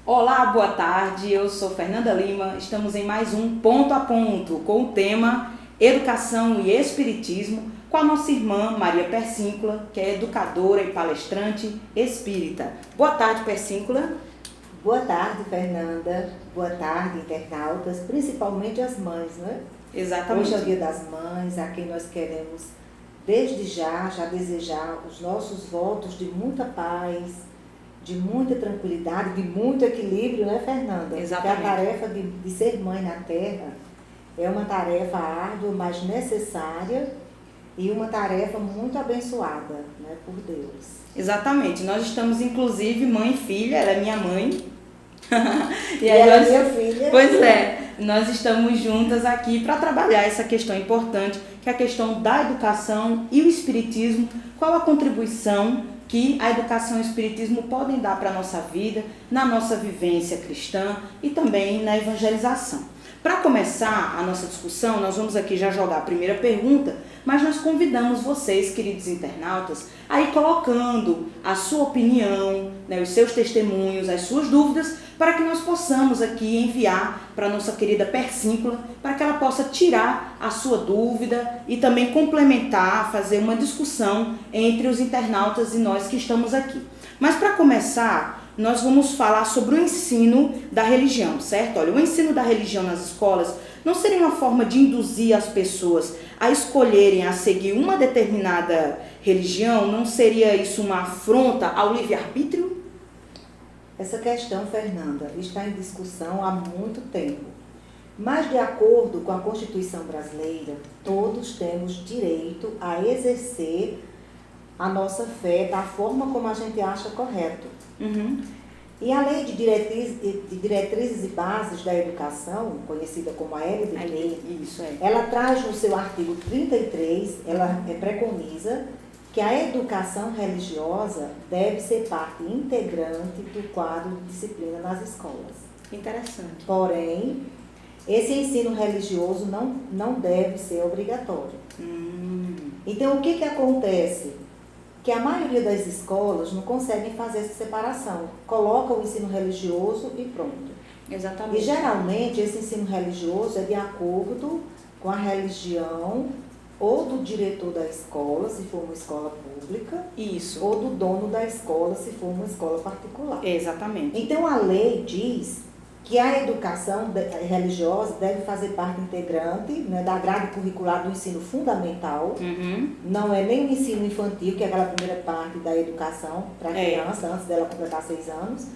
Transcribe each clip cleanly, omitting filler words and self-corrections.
Olá, boa tarde, eu sou Fernanda Lima, estamos em mais um Ponto a Ponto com o tema Educação e Espiritismo com a nossa irmã Maria Persíncula, que é educadora e palestrante espírita. Boa tarde, Persíncula. Boa tarde, Fernanda. Boa tarde, internautas, principalmente as mães, né? Exatamente. Hoje é o Dia das Mães, a quem nós queremos desde já desejar os nossos votos de muita paz, de muita tranquilidade, de muito equilíbrio, né, Fernanda? Exatamente. Porque a tarefa de ser mãe na Terra é uma tarefa árdua, mas necessária e uma tarefa muito abençoada, né, por Deus. Exatamente. Nós estamos, inclusive, mãe e filha, ela é minha mãe. E ela é minha filha. Pois é, nós estamos juntas aqui para trabalhar essa questão importante, que é a questão da educação e o espiritismo, qual a contribuição que a educação e o espiritismo podem dar para a nossa vida, na nossa vivência cristã e também na evangelização. Para começar a nossa discussão, nós vamos aqui já jogar a primeira pergunta, mas nós convidamos vocês, queridos internautas, a ir colocando a sua opinião, né, os seus testemunhos, as suas dúvidas, para que nós possamos aqui enviar para a nossa querida Persíncula, para que ela possa tirar a sua dúvida e também complementar, fazer uma discussão entre os internautas e nós que estamos aqui. Mas para começar, nós vamos falar sobre o ensino da religião, certo? Olha, o ensino da religião nas escolas não seria uma forma de induzir as pessoas a escolherem, a seguir uma determinada religião? Não seria isso uma afronta ao livre-arbítrio? Essa questão, Fernanda, está em discussão há muito tempo. Mas, de acordo com a Constituição brasileira, todos temos direito a exercer a nossa fé da forma como a gente acha correto. Uhum. E a Lei de Diretrizes e Bases da Educação, conhecida como a LDB, ela traz no seu artigo 33, ela preconiza que a educação religiosa deve ser parte integrante do quadro de disciplina nas escolas. Interessante. Porém, esse ensino religioso não deve ser obrigatório. Então, o que acontece? Que a maioria das escolas não conseguem fazer essa separação. Coloca o ensino religioso e pronto. Exatamente. E geralmente esse ensino religioso é de acordo com a religião ou do diretor da escola, se for uma escola pública. Isso. Ou do dono da escola, se for uma escola particular. Exatamente. Então a lei diz que a educação religiosa deve fazer parte integrante, né, da grade curricular do ensino fundamental. Não é nem o ensino infantil, que é aquela primeira parte da educação para a criança, antes dela completar 6 anos.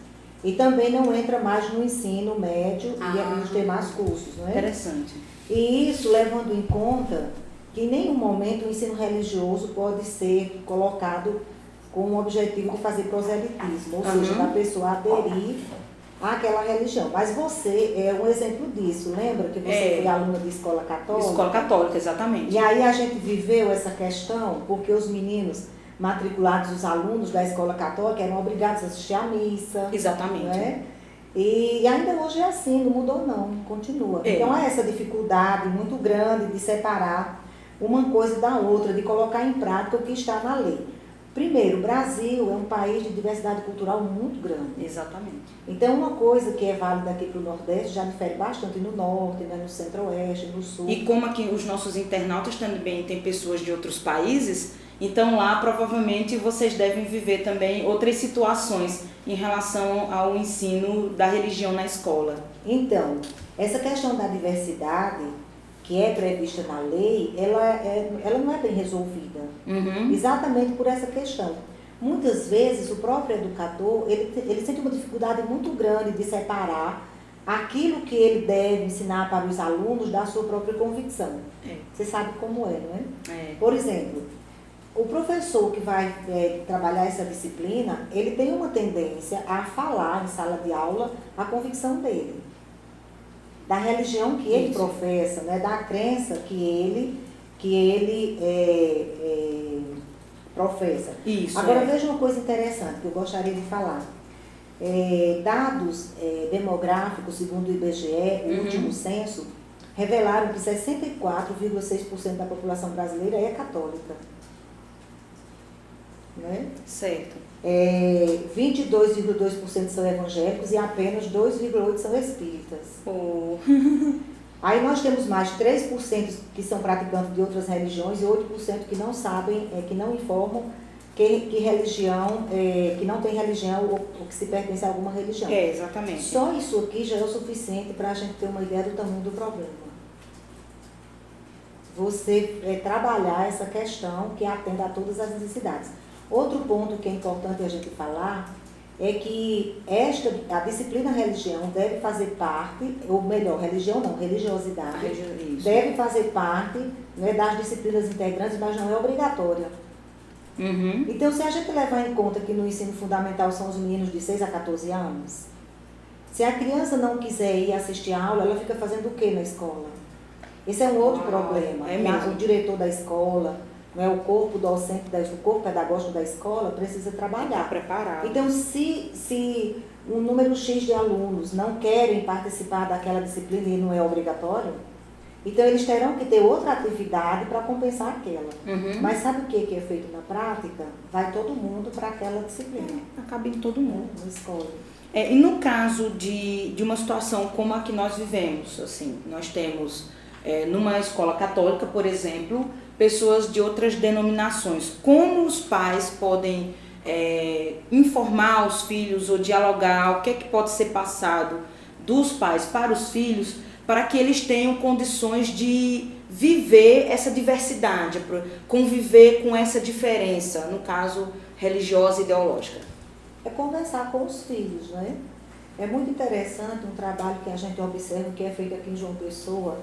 E também não entra mais no ensino médio e nos demais cursos. Não é? Interessante. E isso levando em conta que em nenhum momento o ensino religioso pode ser colocado com o objetivo de fazer proselitismo, ou seja, da pessoa aderir àquela religião. Mas você é um exemplo disso. Lembra que você foi aluna de escola católica? Escola católica, exatamente. E aí a gente viveu essa questão porque os meninos matriculados, os alunos da escola católica, eram obrigados a assistir à missa. Exatamente. Né? E ainda hoje é assim, não mudou não, continua. Então há essa dificuldade muito grande de separar uma coisa da outra, de colocar em prática o que está na lei. Primeiro, o Brasil é um país de diversidade cultural muito grande. Exatamente. Então, uma coisa que é válida aqui para o Nordeste já difere bastante no Norte, né, no Centro-Oeste, no Sul. E como aqui os nossos internautas também têm pessoas de outros países, então lá provavelmente vocês devem viver também outras situações em relação ao ensino da religião na escola. Então, essa questão da diversidade que é prevista na lei, ela não é bem resolvida. Exatamente por essa questão. Muitas vezes o próprio educador, ele sente uma dificuldade muito grande de separar aquilo que ele deve ensinar para os alunos da sua própria convicção. Você sabe como é, não é? Por exemplo, o professor que vai trabalhar essa disciplina, ele tem uma tendência a falar em sala de aula a convicção dele, da religião que ele professa, né, da crença que ele professa. Isso, agora veja uma coisa interessante que eu gostaria de falar. Dados demográficos, segundo o IBGE, o último censo, revelaram que 64,6% da população brasileira é católica. Né? Certo. 22,2% são evangélicos e apenas 2,8% são espíritas. Oh. Aí nós temos mais 3% que são praticantes de outras religiões e 8% que não sabem, que não informam que religião, que não tem religião ou que se pertence a alguma religião. Exatamente. Só isso aqui já é o suficiente para a gente ter uma ideia do tamanho do problema. Você trabalhar essa questão que atenda a todas as necessidades. Outro ponto que é importante a gente falar é que a disciplina religião deve fazer parte, ou melhor, religião não, religiosidade, deve fazer parte, né, das disciplinas integrantes, mas não é obrigatória. Então, se a gente levar em conta que no ensino fundamental são os meninos de 6 a 14 anos, se a criança não quiser ir assistir a aula, ela fica fazendo o que na escola? Esse é um outro problema. O diretor da escola, né, o corpo docente, o corpo pedagógico da escola precisa trabalhar. Tá preparado. Então, se um número X de alunos não querem participar daquela disciplina e não é obrigatório, então eles terão que ter outra atividade para compensar aquela. Mas sabe o que é feito na prática? Vai todo mundo para aquela disciplina. Acaba em todo mundo. Na escola. E no caso de uma situação como a que nós vivemos, assim, nós temos numa escola católica, por exemplo, pessoas de outras denominações. Como os pais podem informar os filhos ou dialogar, o que é que pode ser passado dos pais para os filhos, para que eles tenham condições de viver essa diversidade, conviver com essa diferença, no caso religiosa e ideológica? É conversar com os filhos, né? É muito interessante um trabalho que a gente observa que é feito aqui em João Pessoa,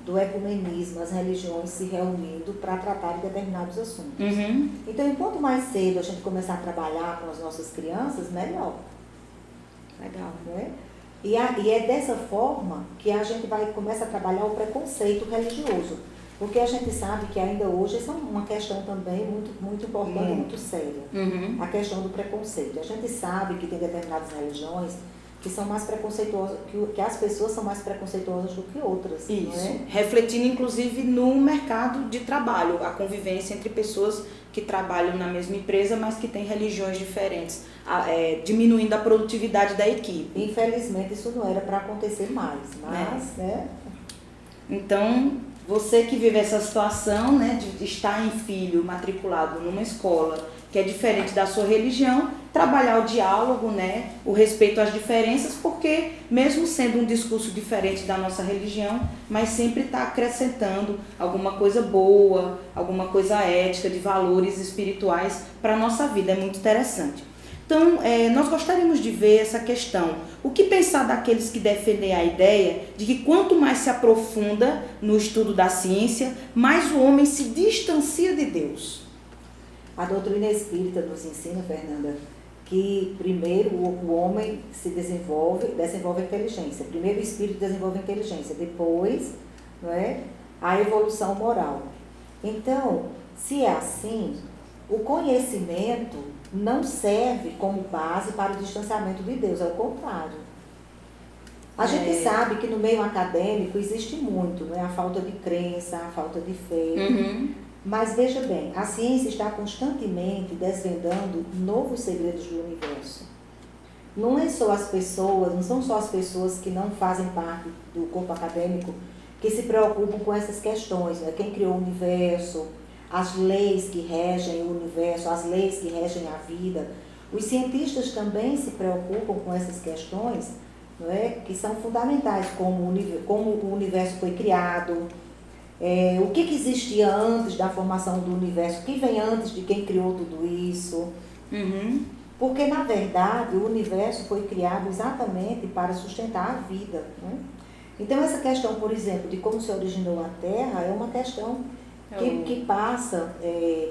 do ecumenismo, as religiões se reunindo para tratar de determinados assuntos. Então, enquanto mais cedo a gente começar a trabalhar com as nossas crianças, melhor. Legal. Né? E é dessa forma que a gente começa a trabalhar o preconceito religioso. Porque a gente sabe que ainda hoje essa é uma questão também muito, muito importante e muito séria. A questão do preconceito. A gente sabe que tem determinadas religiões que são mais preconceituosas, que as pessoas são mais preconceituosas do que outras. Isso. Não é? Refletindo inclusive no mercado de trabalho, a convivência entre pessoas que trabalham na mesma empresa, mas que têm religiões diferentes, diminuindo a produtividade da equipe. Infelizmente isso não era para acontecer mais, mas, né? Então, você que vive essa situação, né, de estar em filho matriculado numa escola que é diferente da sua religião, trabalhar o diálogo, né, o respeito às diferenças, porque mesmo sendo um discurso diferente da nossa religião, mas sempre está acrescentando alguma coisa boa, alguma coisa ética, de valores espirituais para a nossa vida. É muito interessante. Então, nós gostaríamos de ver essa questão. O que pensar daqueles que defendem a ideia de que quanto mais se aprofunda no estudo da ciência, mais o homem se distancia de Deus? A doutrina espírita nos ensina, Fernanda, que primeiro o homem se desenvolve a inteligência. Primeiro o espírito desenvolve a inteligência, depois, não é, a evolução moral. Então, se é assim, o conhecimento não serve como base para o distanciamento de Deus, é o contrário. A gente sabe que no meio acadêmico existe muito, não é? A falta de crença, a falta de fé. Mas veja bem, a ciência está constantemente desvendando novos segredos do universo. Não são só as pessoas que não fazem parte do corpo acadêmico que se preocupam com essas questões, né? Quem criou o universo, as leis que regem o universo, as leis que regem a vida. Os cientistas também se preocupam com essas questões, não é? Que são fundamentais, como o universo foi criado, o que existia antes da formação do universo, o que vem antes de quem criou tudo isso. Porque, na verdade, o universo foi criado exatamente para sustentar a vida. Né? Então, essa questão, por exemplo, de como se originou a Terra é uma questão que passa,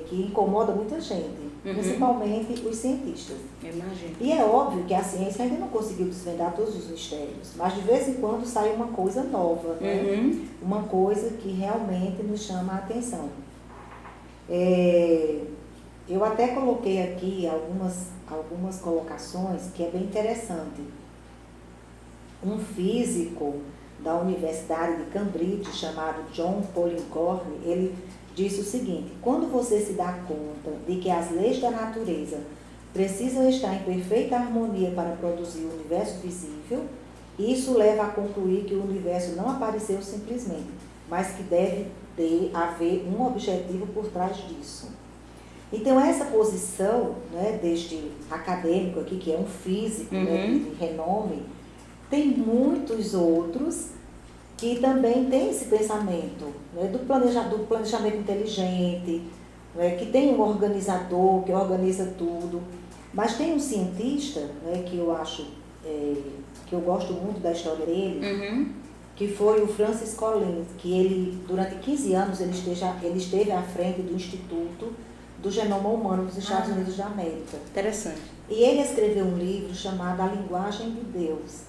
que incomoda muita gente, principalmente os cientistas. Imagino. E é óbvio que a ciência ainda não conseguiu desvendar todos os mistérios, mas de vez em quando sai uma coisa nova, né? Uma coisa que realmente nos chama a atenção. Eu até coloquei aqui algumas colocações que é bem interessante. Um físico da Universidade de Cambridge, chamado John Pollinghorne, ele disse o seguinte: quando você se dá conta de que as leis da natureza precisam estar em perfeita harmonia para produzir o universo visível, isso leva a concluir que o universo não apareceu simplesmente, mas que deve haver um objetivo por trás disso. Então, essa posição, né, deste acadêmico aqui, que é um físico, né, de renome, tem muitos outros que também têm esse pensamento, né, do planejamento inteligente, né, que tem um organizador que organiza tudo. Mas tem um cientista, né, que eu acho, que eu gosto muito da história dele, que foi o Francis Collins, que ele, durante 15 anos, ele esteve à frente do Instituto do Genoma Humano dos Estados Unidos da América. Interessante. E ele escreveu um livro chamado A Linguagem de Deus.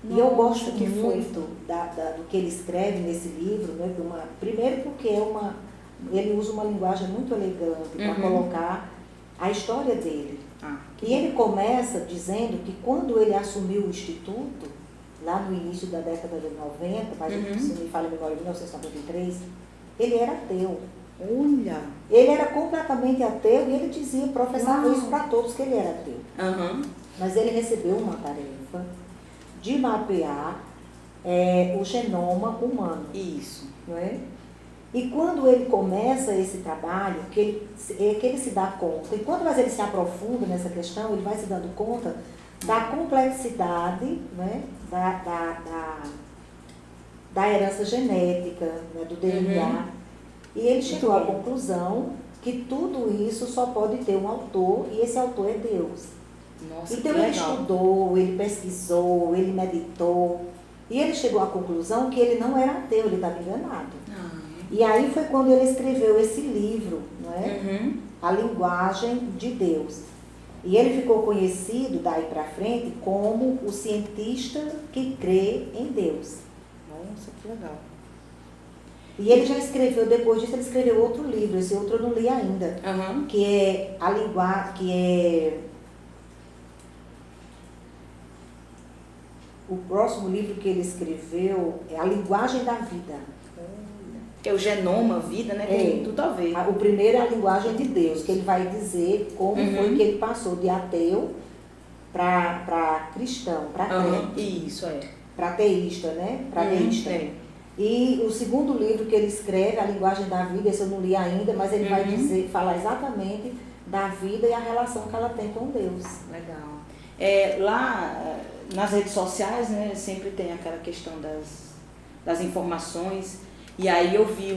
Nossa, e eu gosto muito do que ele escreve nesse livro, né, primeiro porque ele usa uma linguagem muito elegante para colocar a história dele. E ele começa dizendo que quando ele assumiu o Instituto, lá no início da década de 90, mas se me falha a memória, em 1993, ele era ateu. Olha! Ele era completamente ateu e ele professava isso para todos, que ele era ateu. Mas ele recebeu uma tarefa de mapear o genoma humano. Isso. Não é? E quando ele começa esse trabalho, que ele se dá conta, e quanto mais ele se aprofunda nessa questão, ele vai se dando conta da complexidade, né, da herança genética, né, do DNA. E ele chegou à conclusão que tudo isso só pode ter um autor, e esse autor é Deus. Nossa, então ele estudou, ele pesquisou, ele meditou, e ele chegou à conclusão que ele não era ateu, ele estava enganado. E aí foi quando ele escreveu esse livro, não é? A Linguagem de Deus. E ele ficou conhecido daí para frente como o cientista que crê em Deus. Nossa, que legal. E ele já escreveu, depois disso ele escreveu outro livro, esse outro eu não li ainda, que é a linguagem, o próximo livro que ele escreveu é A Linguagem da Vida. Que é o genoma, a vida, né? Tem tudo a ver. O primeiro é a linguagem de Deus, que ele vai dizer como foi que ele passou de ateu para cristão, para crente. Isso, para teísta, né? Para teísta. E o segundo livro que ele escreve, A Linguagem da Vida, esse eu não li ainda, mas ele vai falar exatamente da vida e a relação que ela tem com Deus. Legal. Lá nas redes sociais, né, sempre tem aquela questão das informações. E aí eu vi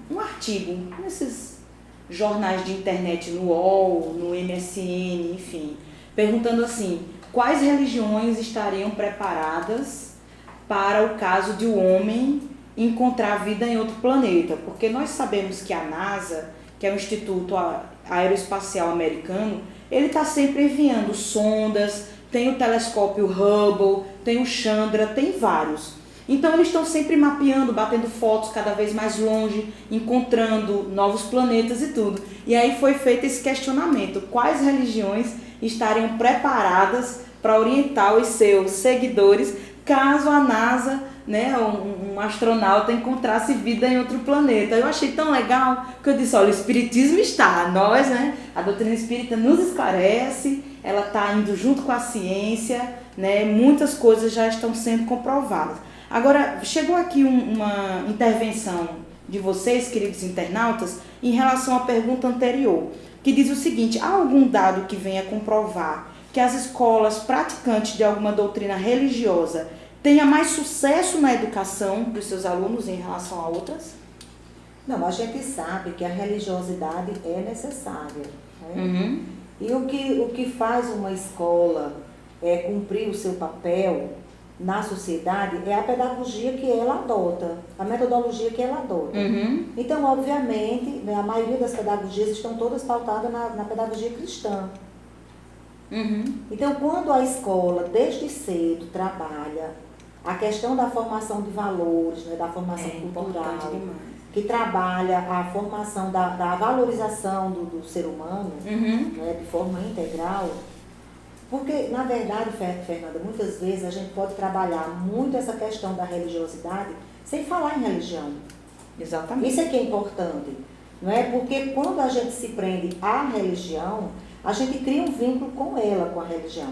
um artigo nesses jornais de internet, no UOL, no MSN, enfim, perguntando assim, quais religiões estariam preparadas para o caso de o homem encontrar vida em outro planeta? Porque nós sabemos que a NASA, que é o Instituto Aeroespacial Americano, ele está sempre enviando sondas, tem o telescópio Hubble, tem o Chandra, tem vários. Então eles estão sempre mapeando, batendo fotos cada vez mais longe, encontrando novos planetas e tudo. E aí foi feito esse questionamento, quais religiões estariam preparadas para orientar os seus seguidores caso a NASA, né, um astronauta encontrasse vida em outro planeta. Eu achei tão legal que eu disse, olha, o Espiritismo está, nós, né, a doutrina espírita nos esclarece, ela está indo junto com a ciência, né, muitas coisas já estão sendo comprovadas. Agora, chegou aqui uma intervenção de vocês, queridos internautas, em relação à pergunta anterior, que diz o seguinte, há algum dado que venha comprovar que as escolas praticantes de alguma doutrina religiosa tenham mais sucesso na educação dos seus alunos em relação a outras? Não, a gente sabe que a religiosidade é necessária. Né? E o que faz uma escola cumprir o seu papel na sociedade é a pedagogia que ela adota, a metodologia que ela adota. Então, obviamente, né, a maioria das pedagogias estão todas pautadas na pedagogia cristã. Então, quando a escola, desde cedo, trabalha a questão da formação de valores, né, da formação cultural, que trabalha a formação da valorização do ser humano, né, de forma integral. Porque, na verdade, Fernanda, muitas vezes a gente pode trabalhar muito essa questão da religiosidade sem falar em religião. Exatamente. Isso é que é importante, não é? Porque quando a gente se prende à religião, a gente cria um vínculo com ela, com a religião.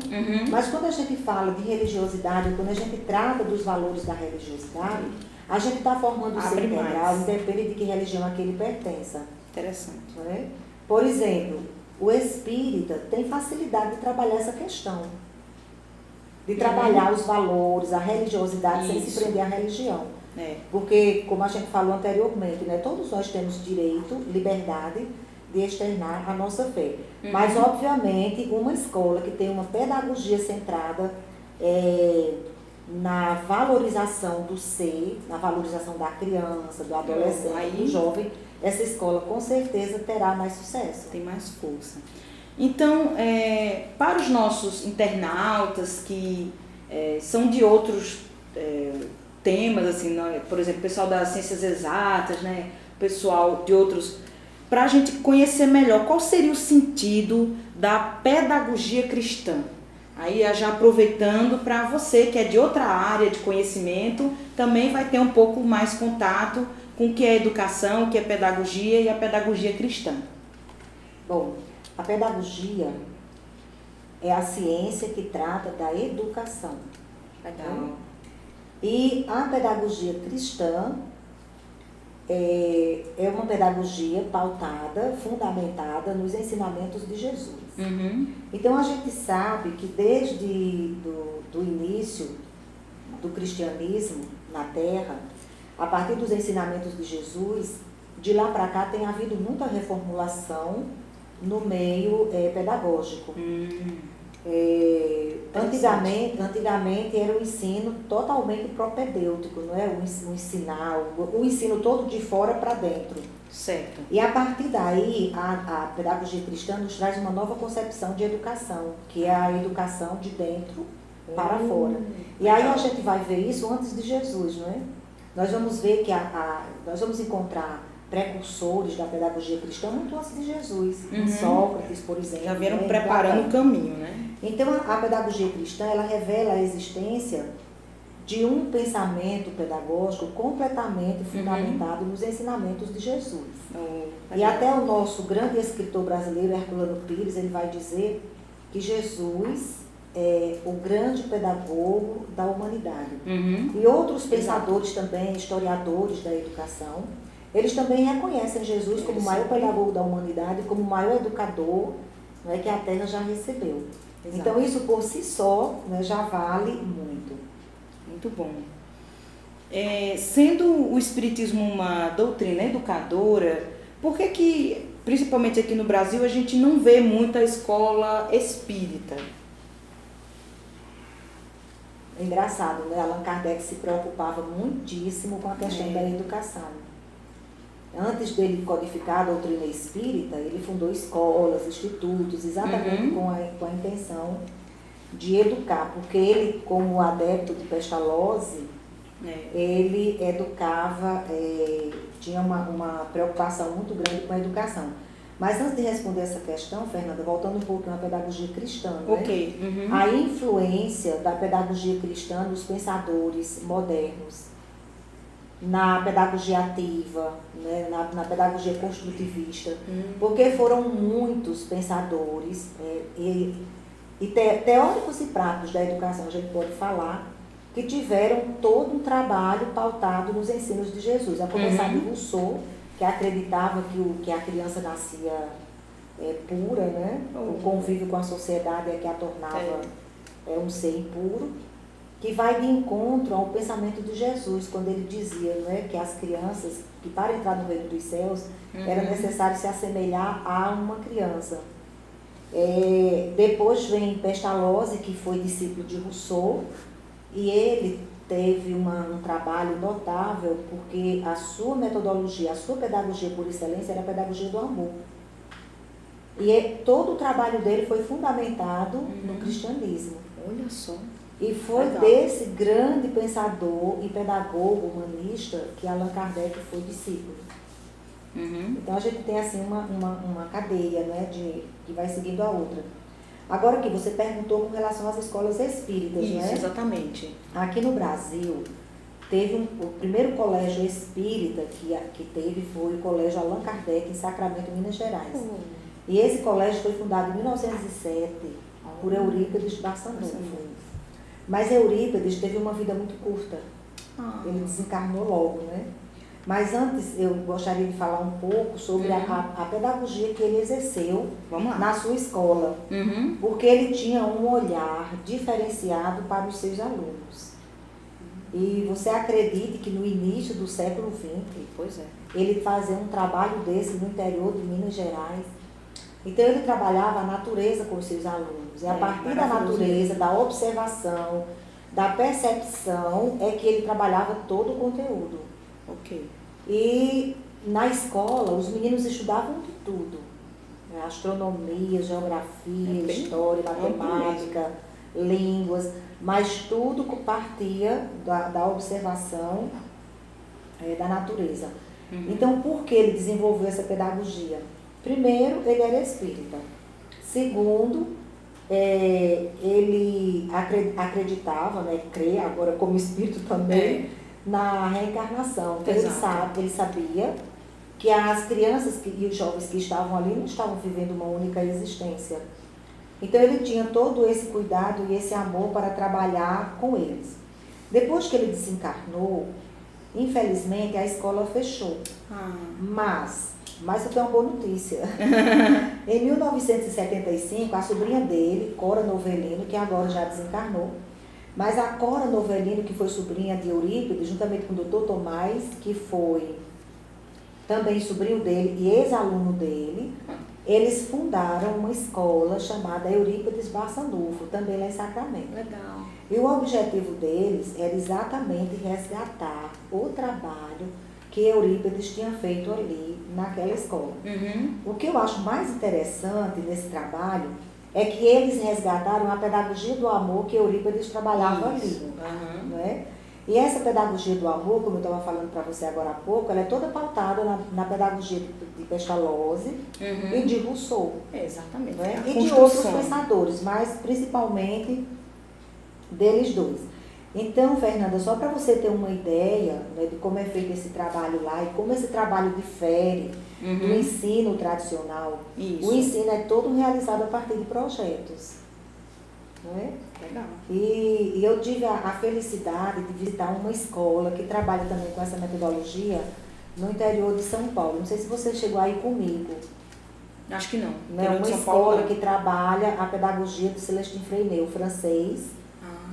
Mas quando a gente fala de religiosidade, quando a gente trata dos valores da religiosidade, a gente está formando o ser integral, independente de que religião aquele pertença. Interessante. Não é? Por exemplo, o espírita tem facilidade de trabalhar essa questão. De trabalhar os valores, a religiosidade, sem se prender à religião. Porque, como a gente falou anteriormente, né, todos nós temos direito, liberdade de externar a nossa fé. Mas, obviamente, uma escola que tem uma pedagogia centrada na valorização do ser, na valorização da criança, do adolescente, do jovem, essa escola com certeza terá mais sucesso. Tem mais força. Então, para os nossos internautas que são de outros temas, assim, por exemplo, pessoal das ciências exatas, né, pessoal de outros, para a gente conhecer melhor qual seria o sentido da pedagogia cristã. Aí, já aproveitando para você que é de outra área de conhecimento, também vai ter um pouco mais contato com o que é educação, o que é pedagogia e a pedagogia cristã. Bom, a pedagogia é a ciência que trata da educação. Legal. E a pedagogia cristã é uma pedagogia pautada, fundamentada nos ensinamentos de Jesus. Então, a gente sabe que desde do início do cristianismo na Terra, a partir dos ensinamentos de Jesus, de lá para cá tem havido muita reformulação no meio pedagógico. Antigamente era um ensino totalmente propedêutico, não é? O ensino todo de fora para dentro. Certo. E a partir daí, a pedagogia cristã nos traz uma nova concepção de educação, que é a educação de dentro para fora. E aí a gente vai ver isso antes de Jesus, não é? Nós vamos ver que nós vamos encontrar precursores da pedagogia cristã muito antes de Jesus. Sócrates, por exemplo. Já vieram preparando o caminho, né? Então, a pedagogia cristã, ela revela a existência de um pensamento pedagógico completamente fundamentado nos ensinamentos de Jesus. E até o nosso grande escritor brasileiro, Herculano Pires, ele vai dizer que Jesus é o grande pedagogo da humanidade. E outros pensadores também, historiadores da educação, eles também reconhecem Jesus como o maior pedagogo da humanidade, como o maior educador, né, que a Terra já recebeu. Exato. Então, isso por si só, né, já vale muito. Muito bom. Sendo o Espiritismo uma doutrina educadora, por que, principalmente aqui no Brasil, a gente não vê muita escola espírita? É engraçado, né? Allan Kardec se preocupava muitíssimo com a questão da educação. Antes dele codificar a doutrina espírita, ele fundou escolas, institutos, exatamente com a intenção de educar, porque ele, como adepto de Pestalozzi, ele educava, tinha uma preocupação muito grande com a educação. Mas antes de responder essa questão, Fernanda, voltando um pouquinho à pedagogia cristã, né? A influência da pedagogia cristã nos pensadores modernos, na pedagogia ativa, né, na pedagogia construtivista, porque foram muitos pensadores teóricos e práticos da educação, a gente pode falar, que tiveram todo um trabalho pautado nos ensinos de Jesus, a começar de Rousseau, que acreditava que a criança nascia pura, né? O convívio com a sociedade é que a tornava um ser impuro, que vai de encontro ao pensamento de Jesus, quando ele dizia, né, que as crianças, que para entrar no reino dos céus, era necessário se assemelhar a uma criança. Depois vem Pestalozzi, que foi discípulo de Rousseau, E ele teve um trabalho notável, porque a sua metodologia, a sua pedagogia por excelência era a pedagogia do amor. E todo o trabalho dele foi fundamentado no cristianismo. Olha só. E foi desse grande pensador e pedagogo humanista que Allan Kardec foi discípulo. Então a gente tem assim uma cadeia, né, que vai seguindo a outra. Agora que você perguntou com relação às escolas espíritas, isso, né? Exatamente. Aqui no Brasil, teve o primeiro colégio espírita que teve foi o Colégio Allan Kardec, em Sacramento, Minas Gerais. E esse colégio foi fundado em 1907 por Eurípides Barçanufo. Mas Eurípides teve uma vida muito curta. Ele desencarnou logo, né? Mas antes eu gostaria de falar um pouco sobre a pedagogia que ele exerceu na sua escola. Porque ele tinha um olhar diferenciado para os seus alunos. E você acredite que no início do século XX, ele fazia um trabalho desse no interior de Minas Gerais. Então ele trabalhava a natureza com os seus alunos. E a partir da natureza, da observação, da percepção, é que ele trabalhava todo o conteúdo. E na escola, os meninos estudavam de tudo. Astronomia, geografia, história, matemática, línguas, mas tudo partia da observação da natureza. Então, por que ele desenvolveu essa pedagogia? Primeiro, ele era espírita. Segundo, ele acreditava, né, crê agora como espírito também, na reencarnação. Então, ele sabia que as crianças e os jovens que estavam ali não estavam vivendo uma única existência. Então, ele tinha todo esse cuidado e esse amor para trabalhar com eles. Depois que ele desencarnou, infelizmente, a escola fechou. Mas eu tenho uma boa notícia. Em 1975, a sobrinha dele, Cora Novelino, que agora já desencarnou, mas a Cora Novelino, que foi sobrinha de Eurípides, juntamente com o Dr. Tomás, que foi também sobrinho dele e ex-aluno dele, eles fundaram uma escola chamada Eurípides Barçanufo, também lá em Sacramento. Legal. E o objetivo deles era exatamente resgatar o trabalho que Eurípides tinha feito ali naquela escola. O que eu acho mais interessante nesse trabalho é que eles resgataram a pedagogia do amor que Eurípides trabalhava ali. Não é? E essa pedagogia do amor, como eu estava falando para você agora há pouco, ela é toda pautada na pedagogia de Pestalozzi e de Rousseau. Exatamente. Não é? E de outros pensadores, mas principalmente deles dois. Então, Fernanda, só para você ter uma ideia, né, de como é feito esse trabalho lá e como esse trabalho difere do ensino tradicional. O ensino é todo realizado a partir de projetos. Não é? Legal. E eu tive a felicidade de visitar uma escola que trabalha também com essa metodologia no interior de São Paulo. Não sei se você chegou aí comigo. Acho que não. É uma escola que trabalha a pedagogia do Celestino Freinet, o francês.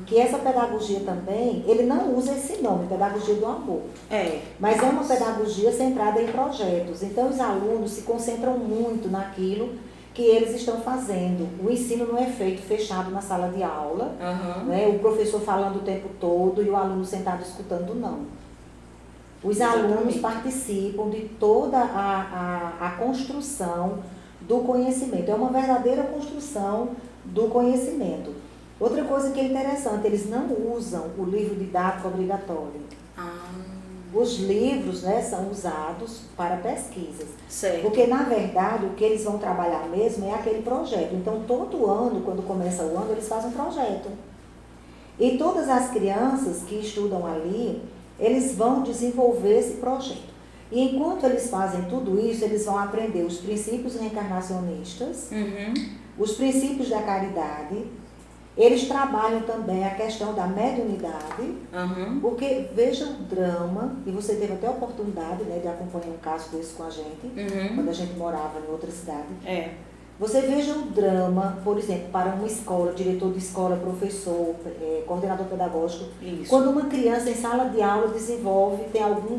Que essa pedagogia também, ele não usa esse nome, pedagogia do amor. Mas é uma pedagogia centrada em projetos. Então, os alunos se concentram muito naquilo que eles estão fazendo. O ensino não é feito fechado na sala de aula, né? O professor falando o tempo todo e o aluno sentado escutando, não. Os alunos participam de toda a construção do conhecimento. É uma verdadeira construção do conhecimento. Outra coisa que é interessante, eles não usam o livro didático obrigatório. Os livros, né, são usados para pesquisas. Certo. Porque, na verdade, o que eles vão trabalhar mesmo é aquele projeto. Então, todo ano, quando começa o ano, eles fazem um projeto. E todas as crianças que estudam ali, eles vão desenvolver esse projeto. E enquanto eles fazem tudo isso, eles vão aprender os princípios reencarnacionistas, os princípios da caridade. Eles trabalham também a questão da mediunidade, porque veja o drama, e você teve até a oportunidade, né, de acompanhar um caso desse com a gente, quando a gente morava em outra cidade. Você veja o drama, por exemplo, para uma escola, diretor de escola, professor, coordenador pedagógico, quando uma criança em sala de aula desenvolve, tem algum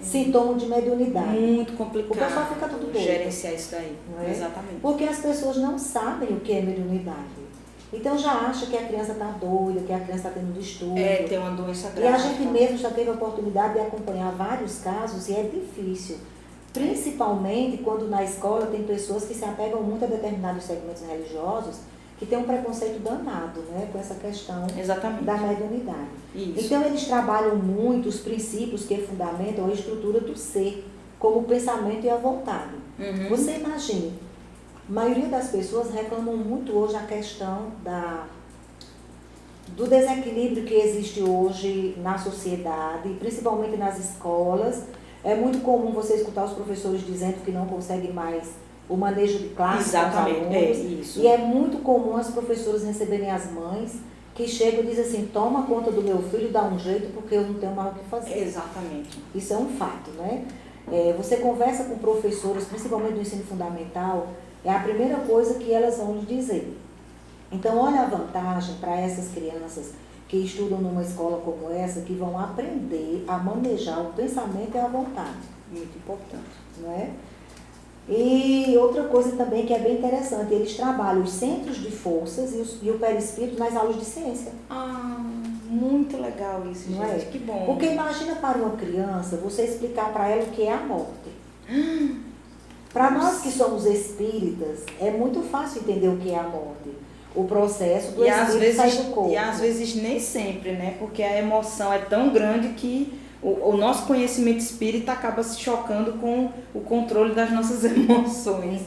sintoma de mediunidade. Muito complicado. O pessoal fica tudo doido. Gerenciar isso daí. Não é? Exatamente. Porque as pessoas não sabem o que é mediunidade. Então já acha que a criança está doida, que a criança está tendo distúrbio. Tem uma doença grave. E a gente mesmo já teve a oportunidade de acompanhar vários casos e é difícil. Principalmente quando na escola tem pessoas que se apegam muito a determinados segmentos religiosos que tem um preconceito danado, né, com essa questão Exatamente. da mediunidade. Isso. Então eles trabalham muito os princípios que fundamentam a estrutura do ser, como o pensamento e a vontade. Você imagine, a maioria das pessoas reclamam muito hoje a questão do desequilíbrio que existe hoje na sociedade, principalmente nas escolas. É muito comum você escutar os professores dizendo que não conseguem mais o manejo de classe com os alunos. Isso. E é muito comum as professoras receberem as mães que chegam e dizem assim, toma conta do meu filho, dá um jeito, porque eu não tenho mais o que fazer. Exatamente. Isso é um fato, né? Você conversa com professoras, principalmente do ensino fundamental, é a primeira coisa que elas vão lhe dizer. Então, olha a vantagem para essas crianças que estudam numa escola como essa, que vão aprender a manejar o pensamento e a vontade. Muito importante. Não é? E outra coisa também que é bem interessante, eles trabalham os centros de forças e o perispírito nas aulas de ciência. Muito legal isso, não gente. É? Que bom. Porque imagina para uma criança você explicar para ela o que é a morte. Para nós que somos espíritas, é muito fácil entender o que é a morte. O processo do espírito sair do corpo. E às vezes nem sempre, né? Porque a emoção é tão grande que o nosso conhecimento espírita acaba se chocando com o controle das nossas emoções.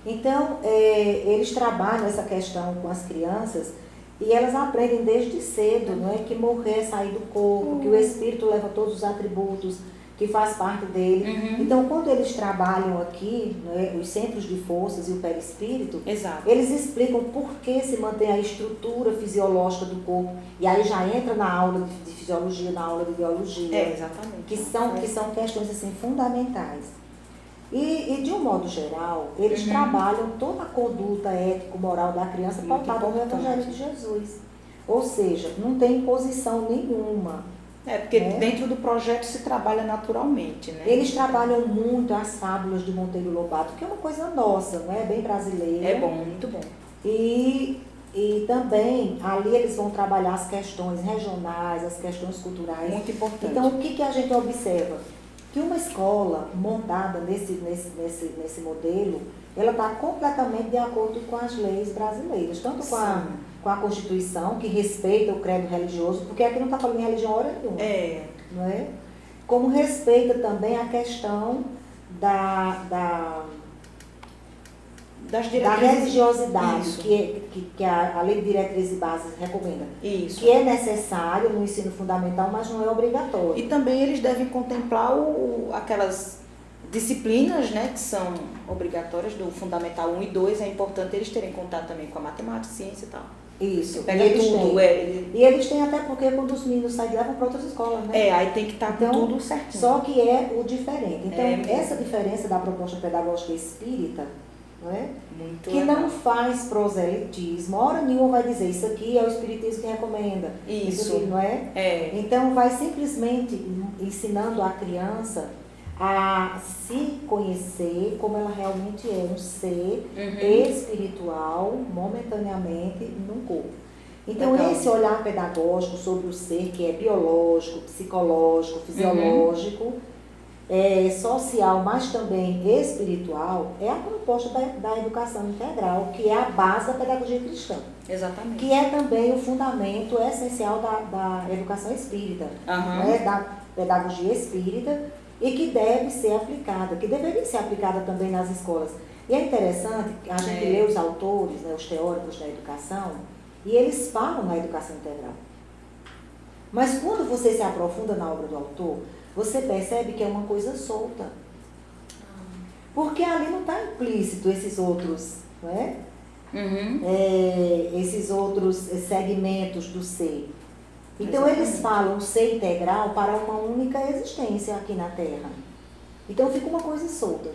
Então eles trabalham essa questão com as crianças e elas aprendem desde cedo, não é, que morrer é sair do corpo, que o espírito leva todos os atributos, que faz parte dele. Então, quando eles trabalham aqui, né, os centros de forças e o perispírito, eles explicam por que se mantém a estrutura fisiológica do corpo. E aí já entra na aula de fisiologia, na aula de biologia. Exatamente. Que são questões assim, fundamentais. E de um modo geral, eles trabalham toda a conduta ético-moral da criança pautada no Evangelho de Jesus. Ou seja, não tem imposição nenhuma. Porque dentro do projeto se trabalha naturalmente, né? Eles trabalham muito as fábulas de Monteiro Lobato, que é uma coisa nossa, não é? Bem brasileira. É bom, muito bom. E também ali eles vão trabalhar as questões regionais, as questões culturais. Muito importante. Então, o que a gente observa? Que uma escola montada nesse modelo, ela está completamente de acordo com as leis brasileiras, tanto com a Constituição, que respeita o credo religioso, porque aqui não está falando em religião hora nenhuma. Não é? Como respeita também a questão da religiosidade, que a Lei de Diretrizes e Bases recomenda. Isso. Que é necessário no ensino fundamental, mas não é obrigatório. E também eles devem contemplar aquelas disciplinas, né, que são obrigatórias do Fundamental 1 e 2. É importante eles terem contato também com a matemática, ciência e tal. Isso. Pega tudo. E eles têm até porque quando os meninos saem, levam para outras escolas, né? Aí tem que estar com tudo certinho. Só que é o diferente. Então, essa diferença da proposta pedagógica espírita, não é? Muito que legal. Não faz proselitismo. Hora nenhuma vai dizer, isso aqui é o espiritismo que recomenda. Isso aqui, não é? Então, vai simplesmente ensinando a criança a se conhecer como ela realmente é, um ser espiritual, momentaneamente, num corpo. Então, esse olhar pedagógico sobre o ser, que é biológico, psicológico, fisiológico, social, mas também espiritual, é a proposta da educação integral, que é a base da pedagogia cristã. Exatamente. Que é também o fundamento essencial da educação espírita, né, da pedagogia espírita, e que deve ser aplicada, que deveria ser aplicada também nas escolas. E é interessante, a gente lê os autores, né, os teóricos da educação, e eles falam na educação integral. Mas quando você se aprofunda na obra do autor, você percebe que é uma coisa solta. Porque ali não está implícito esses outros, não é? Esses outros segmentos do ser. Então, eles falam o ser integral para uma única existência aqui na Terra. Então, fica uma coisa solta.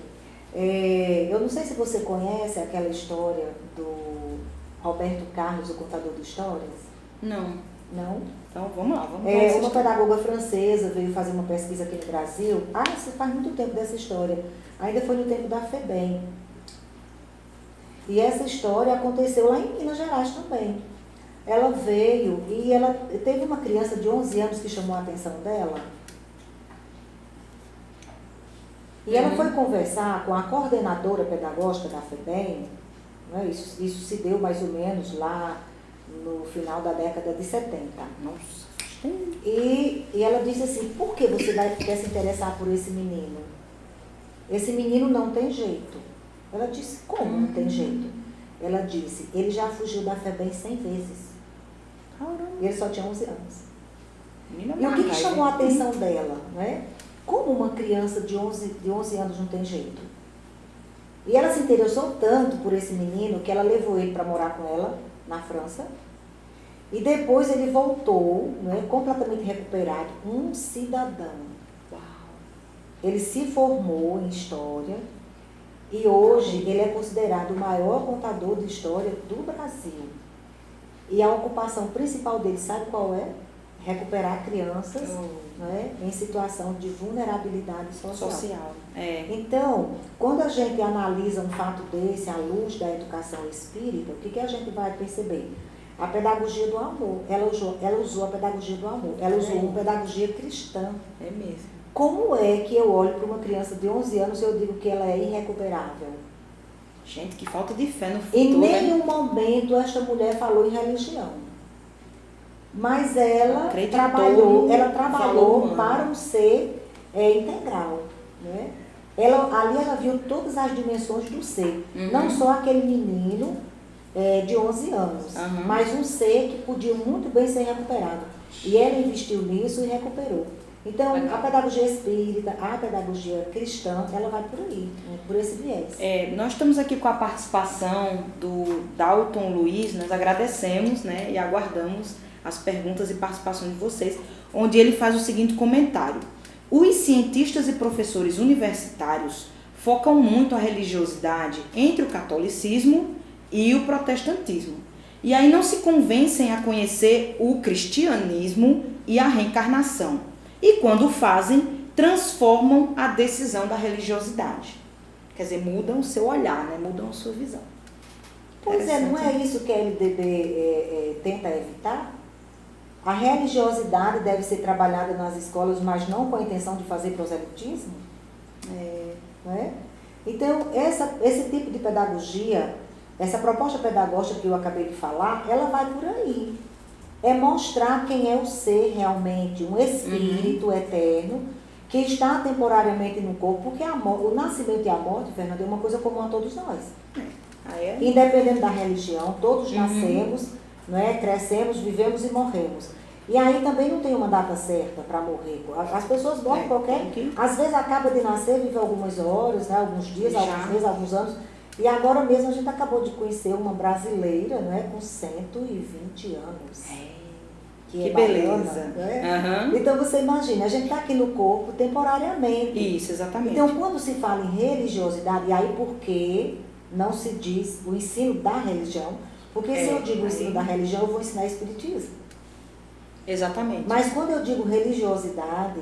Eu não sei se você conhece aquela história do Roberto Carlos, o contador de histórias. Não. Não? Então, vamos lá. Uma pedagoga francesa veio fazer uma pesquisa aqui no Brasil. Isso faz muito tempo dessa história. Ainda foi no tempo da FEBEM. E essa história aconteceu lá em Minas Gerais também. Ela veio e ela teve uma criança de 11 anos que chamou a atenção dela. E ela foi conversar com a coordenadora pedagógica da FEBEM, né? Isso se deu mais ou menos lá no final da década de 70. Nossa. E ela disse assim, por que você quer se interessar por esse menino? Esse menino não tem jeito. Ela disse, como não tem jeito? Ela disse, ele já fugiu da FEBEM 100 vezes. Caramba. E ele só tinha 11 anos. Menina E o que chamou a maca, atenção dela, né? Como uma criança de 11 anos não tem jeito? E ela se interessou tanto por esse menino que ela levou ele para morar com ela na França. E depois ele voltou, né, completamente recuperado, um cidadão. Uau. Ele se formou em História e hoje ele é considerado o maior contador de história do Brasil. E a ocupação principal dele, sabe qual é? Recuperar crianças né, em situação de vulnerabilidade social. É. Então, quando a gente analisa um fato desse à luz da educação espírita, o que a gente vai perceber? A pedagogia do amor. Ela usou a pedagogia do amor. Ela usou uma pedagogia cristã. É mesmo. Como é que eu olho para uma criança de 11 anos e eu digo que ela é irrecuperável? Gente, que falta de fé no futuro. Em nenhum momento esta mulher falou em religião. Mas ela trabalhou para um ser integral. Né? Ali ela viu todas as dimensões do ser. Não só aquele menino de 11 anos, mas um ser que podia muito bem ser recuperado. E ela investiu nisso e recuperou. Então, a pedagogia espírita, a pedagogia cristã, ela vai por aí, por esse viés. Nós estamos aqui com a participação do Dalton Luiz, nós agradecemos, né, e aguardamos as perguntas e participações de vocês, onde ele faz o seguinte comentário. Os cientistas e professores universitários focam muito a religiosidade entre o catolicismo e o protestantismo. E aí não se convencem a conhecer o cristianismo e a reencarnação. E quando fazem, transformam a decisão da religiosidade. Quer dizer, mudam o seu olhar, né? Mudam a sua visão. Pois não é isso que a LDB tenta evitar? A religiosidade deve ser trabalhada nas escolas, mas não com a intenção de fazer proselitismo? Não é? Então, esse tipo de pedagogia, essa proposta pedagógica que eu acabei de falar, ela vai por aí. É mostrar quem é o ser realmente, um espírito eterno, que está temporariamente no corpo, porque o nascimento e a morte, Fernanda, é uma coisa comum a todos nós. Independente da religião, todos nascemos, não é? Crescemos, vivemos e morremos. E aí também não tem uma data certa para morrer. As pessoas morrem às vezes acaba de nascer, vive algumas horas, né? Alguns dias, alguns meses, alguns anos. E agora mesmo a gente acabou de conhecer uma brasileira, né, com 120 anos. Que beleza. Né? Então você imagina, a gente está aqui no corpo temporariamente. Isso, exatamente. Então quando se fala em religiosidade, e aí por que não se diz o ensino da religião? Porque se eu digo o ensino da religião, eu vou ensinar espiritismo. Exatamente. Mas quando eu digo religiosidade,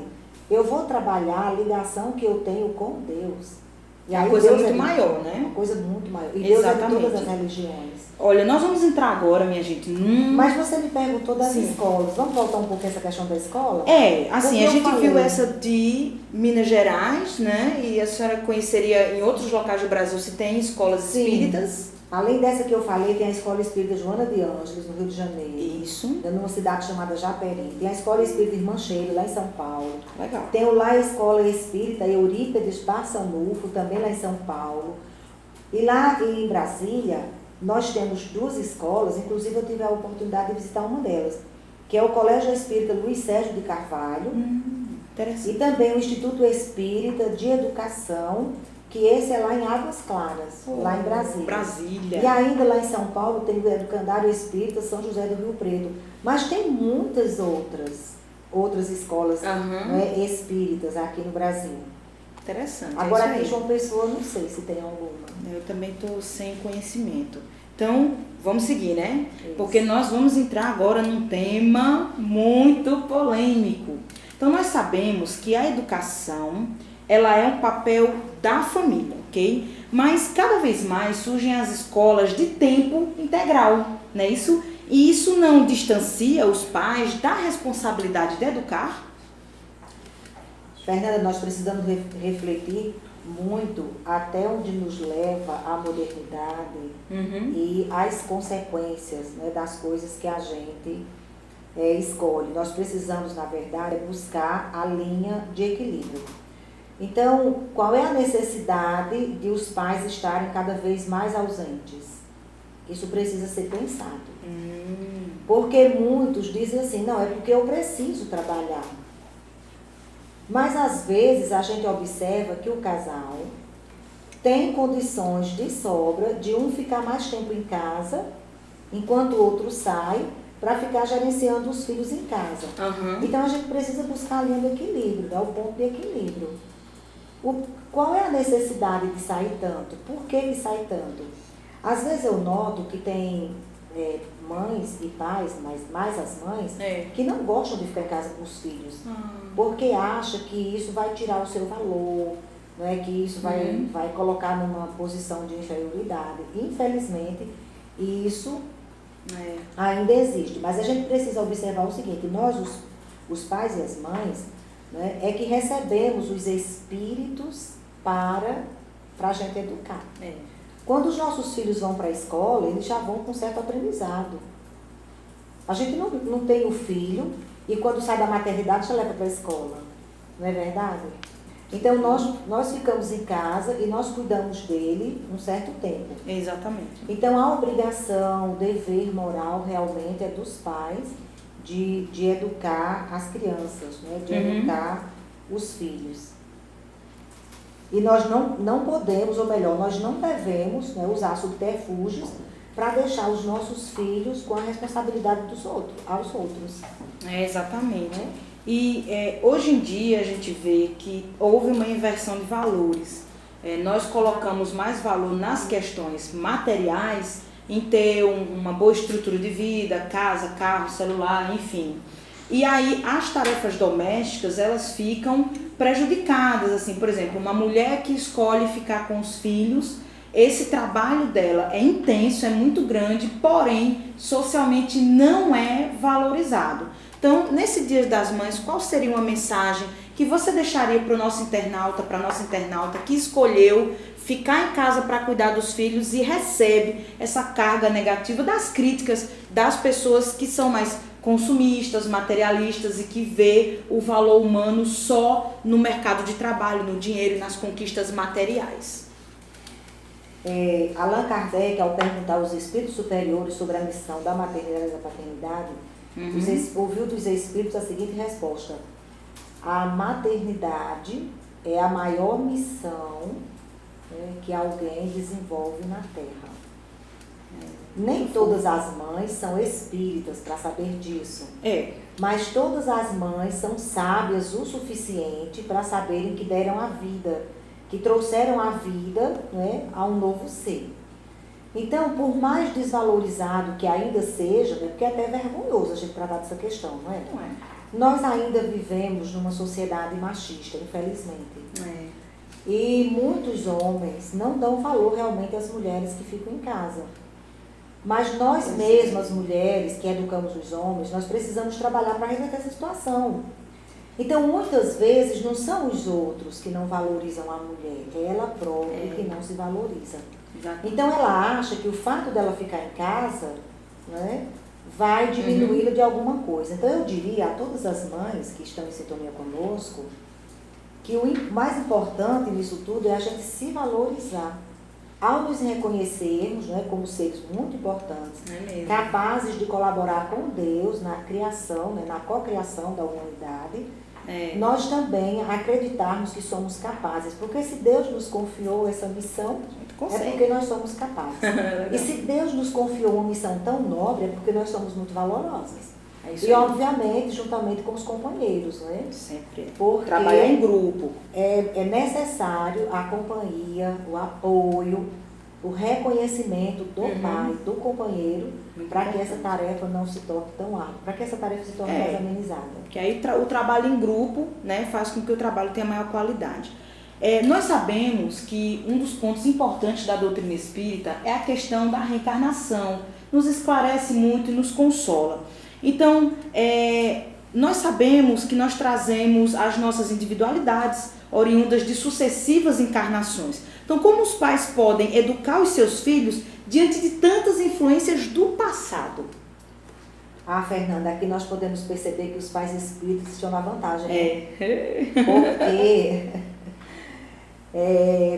eu vou trabalhar a ligação que eu tenho com Deus. E aí, coisa Deus muito maior, né? Uma coisa muito maior. E Deus é de todas as religiões. Olha, nós vamos entrar agora, minha gente, Mas você me perguntou das escolas. Vamos voltar um pouco essa questão da escola? Assim, a gente viu essa de Minas Gerais, né? E a senhora conheceria em outros locais do Brasil se tem escolas espíritas? Além dessa que eu falei, tem a Escola Espírita Joana de Ângeles, no Rio de Janeiro. Isso. Numa cidade chamada Japeri. Tem a Escola Espírita Irmã Sheila, lá em São Paulo. Legal. Tem lá a Escola Espírita Eurípides Barçanufo, também lá em São Paulo. E lá em Brasília, nós temos 2 escolas, inclusive eu tive a oportunidade de visitar uma delas, que é o Colégio Espírita Luiz Sérgio de Carvalho. Interessante. E também o Instituto Espírita de Educação, que esse é lá em Águas Claras, lá em Brasília. E ainda lá em São Paulo tem o Educandário Espírita São José do Rio Preto. Mas tem muitas outras escolas né, espíritas aqui no Brasil. Interessante. Agora aqui em João Pessoa, não sei se tem alguma. Eu também estou sem conhecimento. Então, vamos seguir, né? Isso. Porque nós vamos entrar agora num tema muito polêmico. Então, nós sabemos que a educação, ela é um papel da família, ok? Mas cada vez mais surgem as escolas de tempo integral, né? E isso não distancia os pais da responsabilidade de educar? Fernanda, nós precisamos refletir muito até onde nos leva a modernidade e as consequências, né, das coisas que a gente escolhe. Nós precisamos, na verdade, buscar a linha de equilíbrio. Então, qual é a necessidade de os pais estarem cada vez mais ausentes? Isso precisa ser pensado. Porque muitos dizem assim, não, é porque eu preciso trabalhar. Mas, às vezes, a gente observa que o casal tem condições de sobra de um ficar mais tempo em casa, enquanto o outro sai, para ficar gerenciando os filhos em casa. Então, a gente precisa buscar a linha do equilíbrio, né? O ponto de equilíbrio. Qual é a necessidade de sair tanto? Por que ele sai tanto? Às vezes eu noto que tem mães e pais, mas mais as mães, que não gostam de ficar em casa com os filhos, porque acham que isso vai tirar o seu valor, né? Que isso vai colocar numa posição de inferioridade. Infelizmente, isso ainda existe. Mas a gente precisa observar o seguinte, nós, os pais e as mães, né, é que recebemos os espíritos para a gente educar. Quando os nossos filhos vão para a escola, eles já vão com certo aprendizado. A gente não tem o filho e quando sai da maternidade já leva para a escola. Não é verdade? Então nós ficamos em casa e nós cuidamos dele um certo tempo. Exatamente. Então a obrigação, o dever moral realmente é dos pais de educar as crianças, né? De educar os filhos. E nós não podemos, ou melhor, nós não devemos, né, usar subterfúgios para deixar os nossos filhos com a responsabilidade aos outros. Exatamente. E hoje em dia a gente vê que houve uma inversão de valores. Nós colocamos mais valor nas questões materiais, em ter uma boa estrutura de vida, casa, carro, celular, enfim. E aí as tarefas domésticas, elas ficam prejudicadas, assim, por exemplo, uma mulher que escolhe ficar com os filhos, esse trabalho dela é intenso, é muito grande, porém, socialmente não é valorizado. Então, nesse Dia das Mães, qual seria uma mensagem que você deixaria para o nosso internauta, para a nossa internauta que escolheu ficar em casa para cuidar dos filhos e recebe essa carga negativa das críticas das pessoas que são mais consumistas, materialistas e que vê o valor humano só no mercado de trabalho, no dinheiro e nas conquistas materiais? Allan Kardec, ao perguntar aos espíritos superiores sobre a missão da maternidade e da paternidade, ouviu dos espíritos a seguinte resposta: a maternidade é a maior missão que alguém desenvolve na Terra. Nem todas as mães são espíritas para saber disso. Mas todas as mães são sábias o suficiente para saberem que deram a vida, que trouxeram a vida, né, a um novo ser. Então, por mais desvalorizado que ainda seja, né, porque é até vergonhoso a gente tratar dessa questão, não é? Não é. Nós ainda vivemos numa sociedade machista, infelizmente. E muitos homens não dão valor realmente às mulheres que ficam em casa. Mas nós mesmas, mulheres que educamos os homens, nós precisamos trabalhar para reverter essa situação. Então, muitas vezes, não são os outros que não valorizam a mulher, é ela própria que não se valoriza. Exatamente. Então, ela acha que o fato dela ficar em casa, né, vai diminuí-la de alguma coisa. Então, eu diria a todas as mães que estão em sintonia conosco, que o mais importante nisso tudo é a gente se valorizar. Ao nos reconhecermos, né, como seres muito importantes, capazes de colaborar com Deus na criação, né, na cocriação da humanidade, nós também acreditarmos que somos capazes. Porque se Deus nos confiou essa missão, é porque nós somos capazes. E se Deus nos confiou uma missão tão nobre, é porque nós somos muito valorosas. E, obviamente, juntamente com os companheiros, né? Sempre. Porque trabalhar em grupo. É necessário a companhia, o apoio, o reconhecimento do pai, do companheiro, para que essa tarefa não se torne tão árdua, para que essa tarefa se torne mais amenizada. Porque aí o trabalho em grupo, né, faz com que o trabalho tenha maior qualidade. Nós sabemos que um dos pontos importantes da doutrina espírita é a questão da reencarnação. Nos esclarece muito e nos consola. Então, nós sabemos que nós trazemos as nossas individualidades oriundas de sucessivas encarnações. Então, como os pais podem educar os seus filhos diante de tantas influências do passado? Fernanda, aqui nós podemos perceber que os pais espíritas estão na vantagem. Né? Porque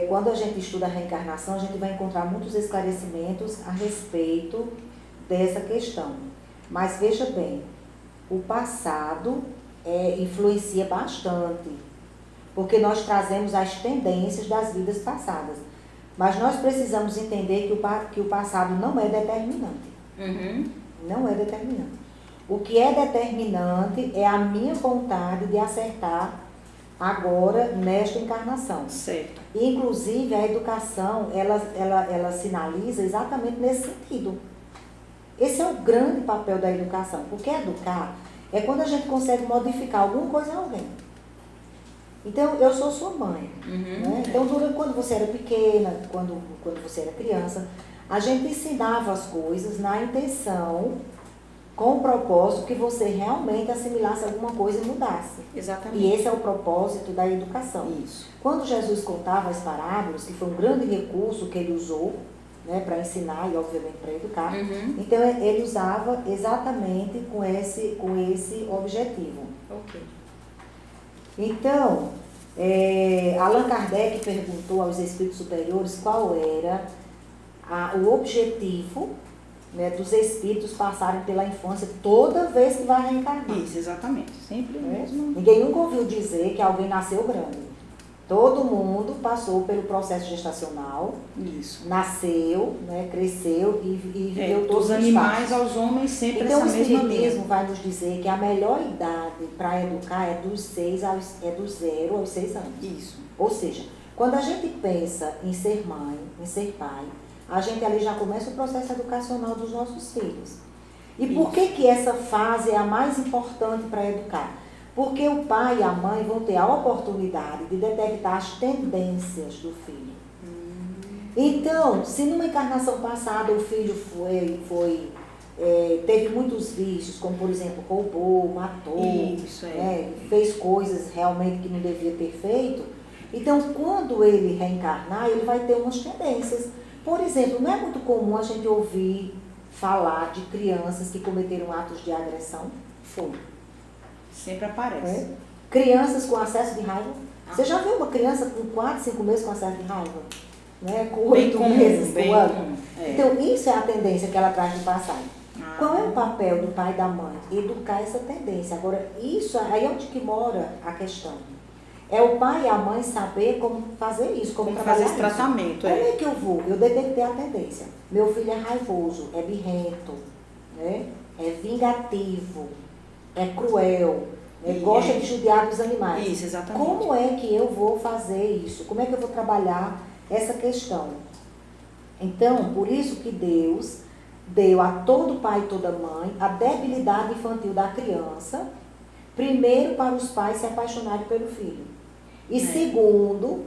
quando a gente estuda a reencarnação, a gente vai encontrar muitos esclarecimentos a respeito dessa questão. Mas veja bem, o passado influencia bastante, porque nós trazemos as tendências das vidas passadas. Mas nós precisamos entender que o passado não é determinante. Uhum. Não é determinante. O que é determinante é a minha vontade de acertar agora nesta encarnação. Certo. Inclusive, a educação, ela sinaliza exatamente nesse sentido. Esse é o grande papel da educação, porque educar é quando a gente consegue modificar alguma coisa em alguém. Então, eu sou sua mãe. Uhum. Né? Então, quando você era pequena, quando você era criança, a gente ensinava as coisas na intenção, com o propósito que você realmente assimilasse alguma coisa e mudasse. Exatamente. E esse é o propósito da educação. Isso. Quando Jesus contava as parábolas, que foi um grande recurso que ele usou, né, para ensinar e obviamente para educar, Uhum. então ele usava exatamente com esse objetivo. Ok. Então, Allan Kardec perguntou aos espíritos superiores qual era o objetivo, né, dos espíritos passarem pela infância toda vez que vai reencarnar. Isso, exatamente. Sempre mesmo. Ninguém nunca ouviu dizer que alguém nasceu grande. Todo mundo passou pelo processo gestacional, Isso. nasceu, né, cresceu e viveu todos os animais passos. aos homens sempre Então, o essa mesma linha. Espiritismo vai nos dizer que a melhor idade para educar é do 0 aos 6 anos. Isso. Ou seja, quando a gente pensa em ser mãe, em ser pai, a gente ali já começa o processo educacional dos nossos filhos. E por que essa fase é a mais importante para educar? Porque o pai e a mãe vão ter a oportunidade de detectar as tendências do filho. Então, se numa encarnação passada o filho teve muitos vícios, como por exemplo, roubou, matou, Isso, fez coisas realmente que não devia ter feito, então quando ele reencarnar, ele vai ter umas tendências. Por exemplo, não é muito comum a gente ouvir falar de crianças que cometeram atos de agressão? Foi. Sempre aparece. Crianças com acesso de raiva. Você já viu uma criança com 4, 5 meses com acesso de raiva? Né? Com 8 meses, com ano? Então, isso é a tendência que ela traz do passado. Qual é o papel do pai e da mãe? Educar essa tendência. Agora, isso aí é onde que mora a questão. É o pai e a mãe saber como fazer isso, como fazer esse tratamento. Como é que eu vou? Eu detectei a tendência. Meu filho é raivoso, é birrento, né? É vingativo, é cruel, gosta de judiar dos animais. Isso, exatamente. Como é que eu vou fazer isso? Como é que eu vou trabalhar essa questão? Então, por isso que Deus deu a todo pai e toda mãe a debilidade infantil da criança, primeiro para os pais se apaixonarem pelo filho. E segundo,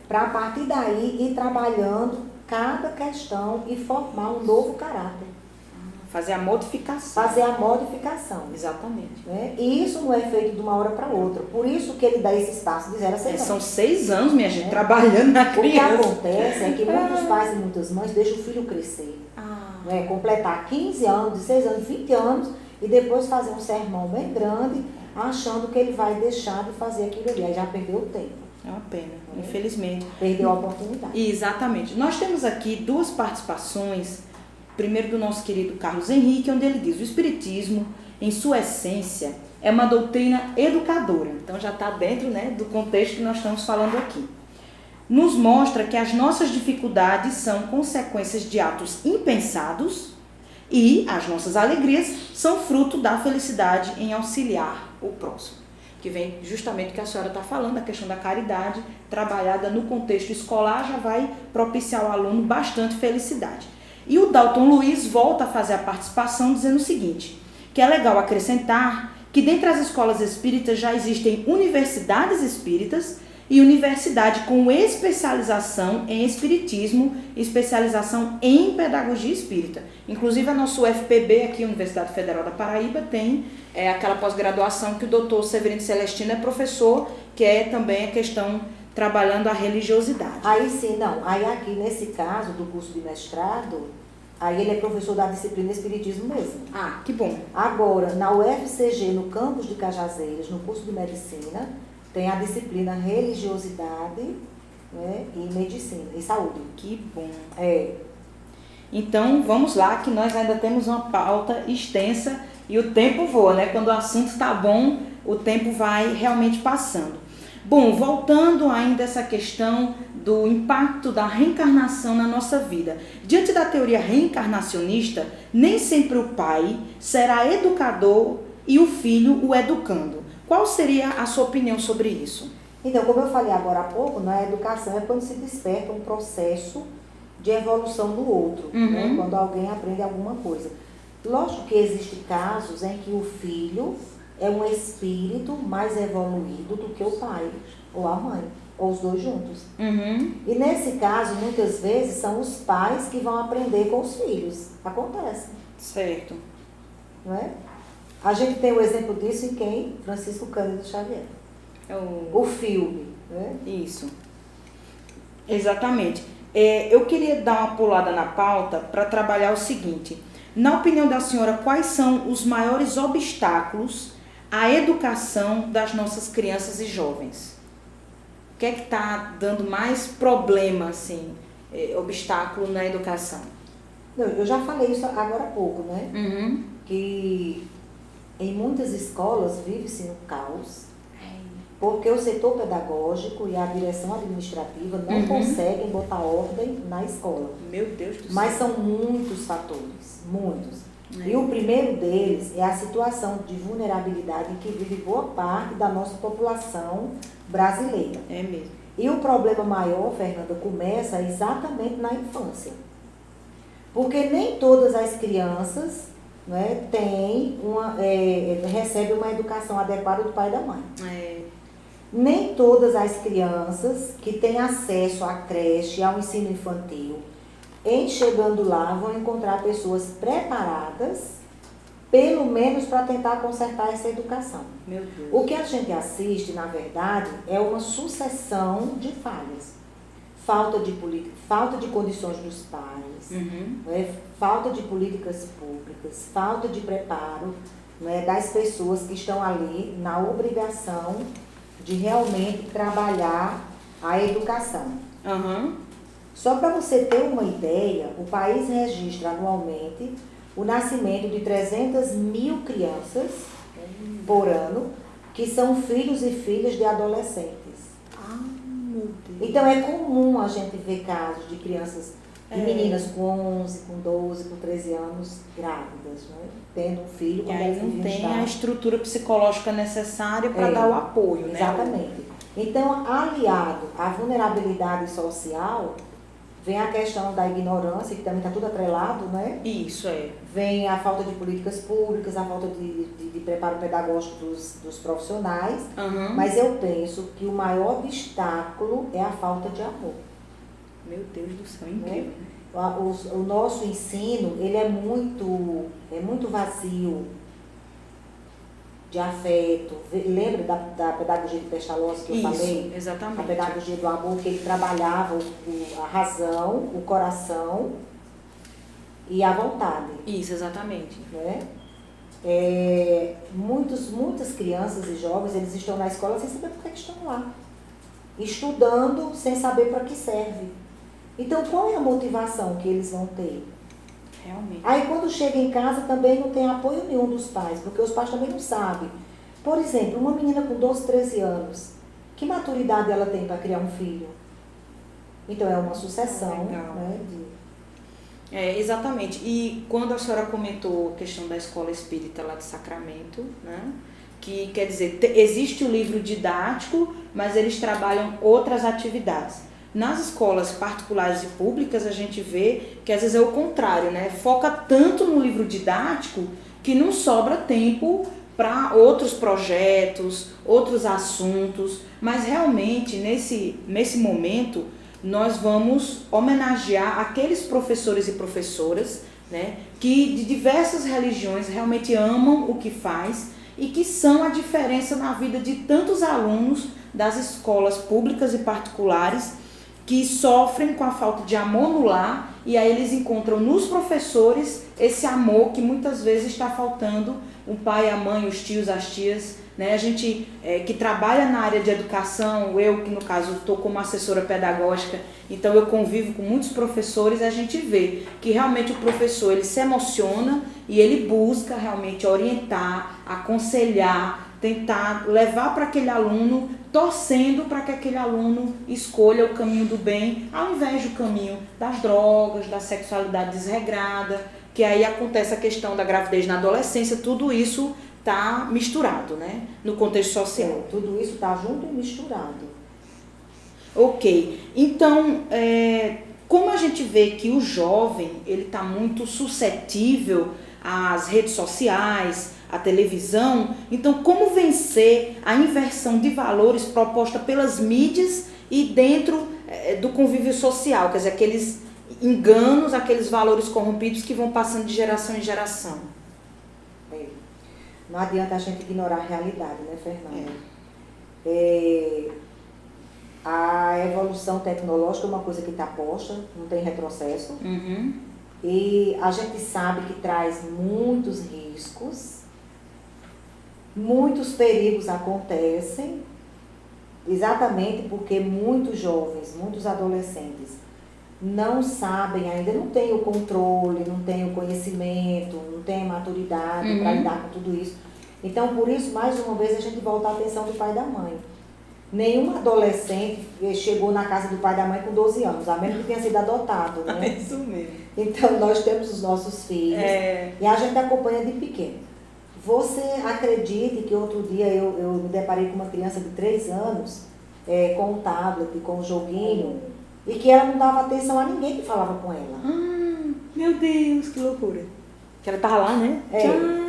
para a partir daí ir trabalhando cada questão e formar um novo caráter. Fazer a modificação. Fazer a modificação. Exatamente. E isso não é feito de uma hora para outra. Por isso que ele dá esse espaço de 0 a 6 anos. São 6 anos, minha gente, trabalhando na criança. O que acontece é que muitos pais e muitas mães deixam o filho crescer. Completar 15 anos, 16 anos, 20 anos e depois fazer um sermão bem grande, achando que ele vai deixar de fazer aquilo ali. Aí já perdeu o tempo. É uma pena, infelizmente. Perdeu a oportunidade. Exatamente. Nós temos aqui 2 participações. Primeiro do nosso querido Carlos Henrique, onde ele diz: o Espiritismo, em sua essência, é uma doutrina educadora. Então já está dentro, do contexto que nós estamos falando aqui. Nos mostra que as nossas dificuldades são consequências de atos impensados e as nossas alegrias são fruto da felicidade em auxiliar o próximo. Que vem justamente o que a senhora está falando, a questão da caridade, trabalhada no contexto escolar, já vai propiciar ao aluno bastante felicidade. E o Dalton Luiz volta a fazer a participação dizendo o seguinte, que é legal acrescentar que dentre as escolas espíritas já existem universidades espíritas e universidade com especialização em espiritismo e especialização em pedagogia espírita. Inclusive a nossa UFPB aqui, Universidade Federal da Paraíba, tem aquela pós-graduação que o doutor Severino Celestino é professor, que é também a questão trabalhando a religiosidade. Aí sim, não. Aí aqui, nesse caso do curso de mestrado, aí ele é professor da disciplina Espiritismo mesmo. Ah, que bom. Agora, na UFCG, no campus de Cajazeiras, no curso de Medicina, tem a disciplina Religiosidade, né, e Medicina, e Saúde. Que bom. Então, vamos lá, que nós ainda temos uma pauta extensa e o tempo voa, né? Quando o assunto está bom, o tempo vai realmente passando. Bom, voltando ainda a essa questão do impacto da reencarnação na nossa vida. Diante da teoria reencarnacionista, nem sempre o pai será educador e o filho o educando. Qual seria a sua opinião sobre isso? Então, como eu falei agora há pouco, né, a educação é quando se desperta um processo de evolução do outro, né, quando alguém aprende alguma coisa. Lógico que existem casos em que o filho é um espírito mais evoluído do que o pai ou a mãe, ou os dois juntos. E nesse caso, muitas vezes, são os pais que vão aprender com os filhos. Acontece. Certo. Não é? A gente tem o exemplo disso em quem? Francisco Cândido Xavier. O filme. Né? Isso. Exatamente. Eu queria dar uma pulada na pauta para trabalhar o seguinte. Na opinião da senhora, quais são os maiores obstáculos à educação das nossas crianças e jovens? O que é que está dando mais problema, assim, obstáculo na educação? Não, eu já falei isso agora há pouco, né? Que em muitas escolas vive-se no caos, porque o setor pedagógico e a direção administrativa não conseguem botar ordem na escola. Meu Deus do céu. Mas são muitos fatores, muitos. E o primeiro deles é a situação de vulnerabilidade em que vive boa parte da nossa população brasileira. É mesmo. E o problema maior, Fernanda, começa exatamente na infância. Porque nem todas as crianças, né, recebem uma educação adequada do pai e da mãe. Nem todas as crianças que têm acesso à creche, ao ensino infantil, em chegando lá, vão encontrar pessoas preparadas, pelo menos para tentar consertar essa educação. Meu Deus. O que a gente assiste, na verdade, é uma sucessão de falhas. Falta de condições dos pais, né? Falta de políticas públicas, falta de preparo, né, das pessoas que estão ali na obrigação de realmente trabalhar a educação. Só para você ter uma ideia, o país registra anualmente o nascimento de 300 mil crianças por ano, que são filhos e filhas de adolescentes. Meu Deus. Então é comum a gente ver casos de crianças, de meninas com 11, com 12, com 13 anos grávidas, né? Tendo um filho. E aí não tem a estrutura psicológica necessária para dar o apoio, né? Exatamente. Então, aliado à vulnerabilidade social, vem a questão da ignorância, que também está tudo atrelado, né? Isso, Vem a falta de políticas públicas, a falta de preparo pedagógico dos profissionais. Mas eu penso que o maior obstáculo é a falta de amor. Meu Deus do céu, incrível. O nosso ensino, ele é muito vazio de afeto. Lembra da pedagogia de Pestalozzi que eu falei? Exatamente. A pedagogia do amor, que ele trabalhava a razão, o coração e a vontade. Isso, exatamente. Né? Muitas crianças e jovens, eles estão na escola sem saber por que estão lá. Estudando sem saber para que serve. Então, qual é a motivação que eles vão ter? Realmente. Aí, quando chega em casa, também não tem apoio nenhum dos pais, porque os pais também não sabem. Por exemplo, uma menina com 12, 13 anos, que maturidade ela tem para criar um filho? Então, é uma sucessão, né, exatamente. E quando a senhora comentou a questão da escola espírita lá de Sacramento, né, que quer dizer, existe o livro didático, mas eles trabalham outras atividades. Nas escolas particulares e públicas, a gente vê que às vezes é o contrário, né? Foca tanto no livro didático que não sobra tempo para outros projetos, outros assuntos, mas realmente nesse momento nós vamos homenagear aqueles professores e professoras, né, que de diversas religiões realmente amam o que faz e que são a diferença na vida de tantos alunos das escolas públicas e particulares que sofrem com a falta de amor no lar, e aí eles encontram nos professores esse amor que muitas vezes está faltando o pai, a mãe, os tios, as tias, né? A gente que trabalha na área de educação, eu que no caso estou como assessora pedagógica, então eu convivo com muitos professores, a gente vê que realmente o professor ele se emociona e ele busca realmente orientar, aconselhar, tentar levar para aquele aluno, torcendo para que aquele aluno escolha o caminho do bem, ao invés do caminho das drogas, da sexualidade desregrada, que aí acontece a questão da gravidez na adolescência, tudo isso está misturado, né, no contexto social. Tudo isso está junto e misturado. Ok, então, como a gente vê que o jovem ele está muito suscetível às redes sociais, à televisão, então como vencer a inversão de valores proposta pelas mídias e dentro do convívio social, quer dizer, aqueles enganos, aqueles valores corrompidos que vão passando de geração em geração? Não adianta a gente ignorar a realidade, né, Fernanda? A evolução tecnológica é uma coisa que está posta, não tem retrocesso. Uhum. E a gente sabe que traz muitos riscos, muitos perigos acontecem, exatamente porque muitos jovens, muitos adolescentes não sabem ainda, não têm o controle, não têm o conhecimento, não têm a maturidade para lidar com tudo isso. Então, por isso, mais uma vez, a gente volta a atenção do pai e da mãe. Nenhum adolescente chegou na casa do pai e da mãe com 12 anos, a menos que tenha sido adotado, né? É isso mesmo. Então, nós temos os nossos filhos e a gente acompanha de pequeno. Você acredite que outro dia eu me deparei com uma criança de 3 anos, com um tablet, com um joguinho, e que ela não dava atenção a ninguém que falava com ela. Meu Deus, que loucura. Que ela estava lá, né?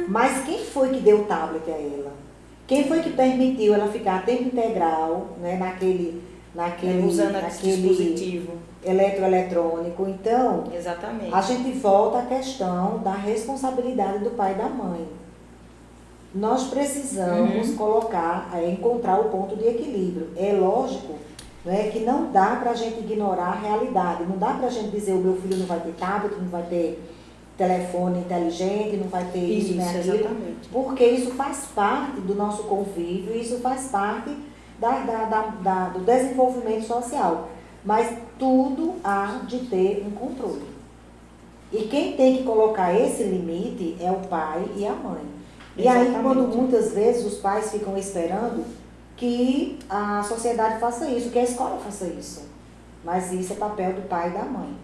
Mas quem foi que deu o tablet a ela? Quem foi que permitiu ela ficar a tempo integral, né, usando aquele dispositivo eletroeletrônico? Então, exatamente. A gente volta à questão da responsabilidade do pai e da mãe. Nós precisamos encontrar o ponto de equilíbrio. É lógico, né, que não dá para a gente ignorar a realidade. Não dá para a gente dizer o meu filho não vai ter tablet, não vai ter telefone inteligente, não vai ter isso nem aquilo. Exatamente. Porque isso faz parte do nosso convívio, isso faz parte do desenvolvimento social. Mas tudo há de ter um controle. E quem tem que colocar esse limite é o pai e a mãe. E aí, quando muitas vezes os pais ficam esperando que a sociedade faça isso, que a escola faça isso. Mas isso é papel do pai e da mãe.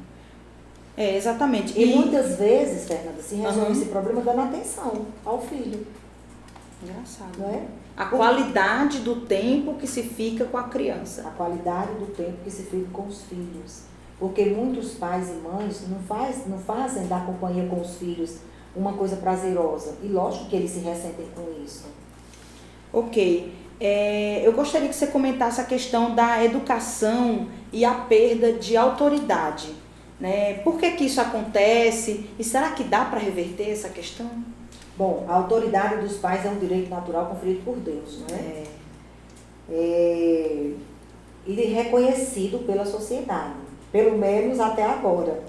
Exatamente. E muitas vezes, Fernanda, se resolve esse problema dando atenção ao filho. Engraçado. Não é? A qualidade do tempo que se fica com a criança. A qualidade do tempo que se fica com os filhos. Porque muitos pais e mães não fazem da companhia com os filhos uma coisa prazerosa. E lógico que eles se ressentem com isso. Ok. Eu gostaria que você comentasse a questão da educação e a perda de autoridade, né? Por que isso acontece? E será que dá para reverter essa questão? Bom, a autoridade dos pais é um direito natural conferido por Deus, não é? E reconhecido pela sociedade, pelo menos até agora.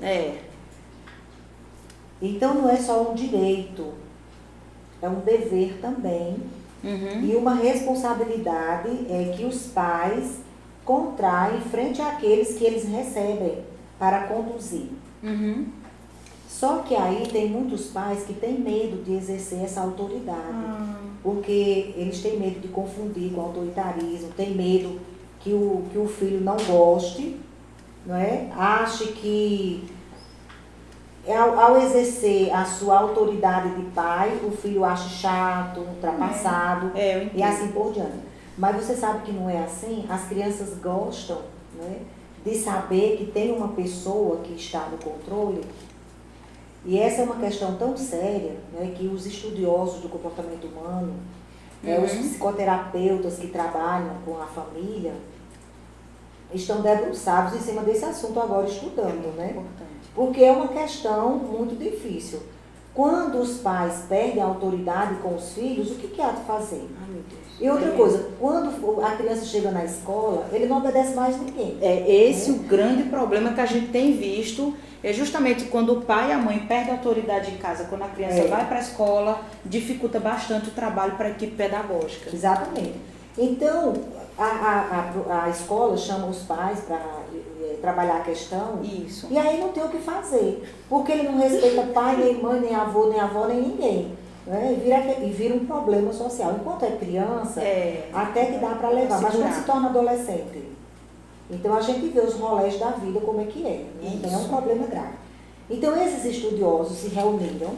Então não é só um direito, é um dever também. E uma responsabilidade que os pais contraem frente àqueles que eles recebem para conduzir. Só que aí tem muitos pais que têm medo de exercer essa autoridade, porque eles têm medo de confundir com autoritarismo, têm medo que o filho não goste, não é? Ache que ao exercer a sua autoridade de pai, o filho acha chato, ultrapassado e assim por diante. Mas você sabe que não é assim? As crianças gostam, né, de saber que tem uma pessoa que está no controle. E essa é uma questão tão séria, né, que os estudiosos do comportamento humano, os psicoterapeutas que trabalham com a família, estão debruçados em cima desse assunto agora estudando, né? Importante. Porque é uma questão muito difícil. Quando os pais perdem a autoridade com os filhos, o que há de fazer? Ai, meu Deus. E outra coisa, quando a criança chega na escola, ele não obedece mais ninguém. É esse o grande problema que a gente tem visto, é justamente quando o pai e a mãe perdem a autoridade em casa, quando a criança vai para a escola, dificulta bastante o trabalho para a equipe pedagógica. Exatamente. Então, a escola chama os pais para trabalhar a questão. Isso. E aí não tem o que fazer, porque ele não respeita pai, nem mãe, nem avô, nem avó, nem ninguém. Né? E vira um problema social. Enquanto é criança, até que dá para levar, mas quando se torna adolescente, então a gente vê os rolés da vida como é que é. Né? Então é um problema grave. Então esses estudiosos se reuniram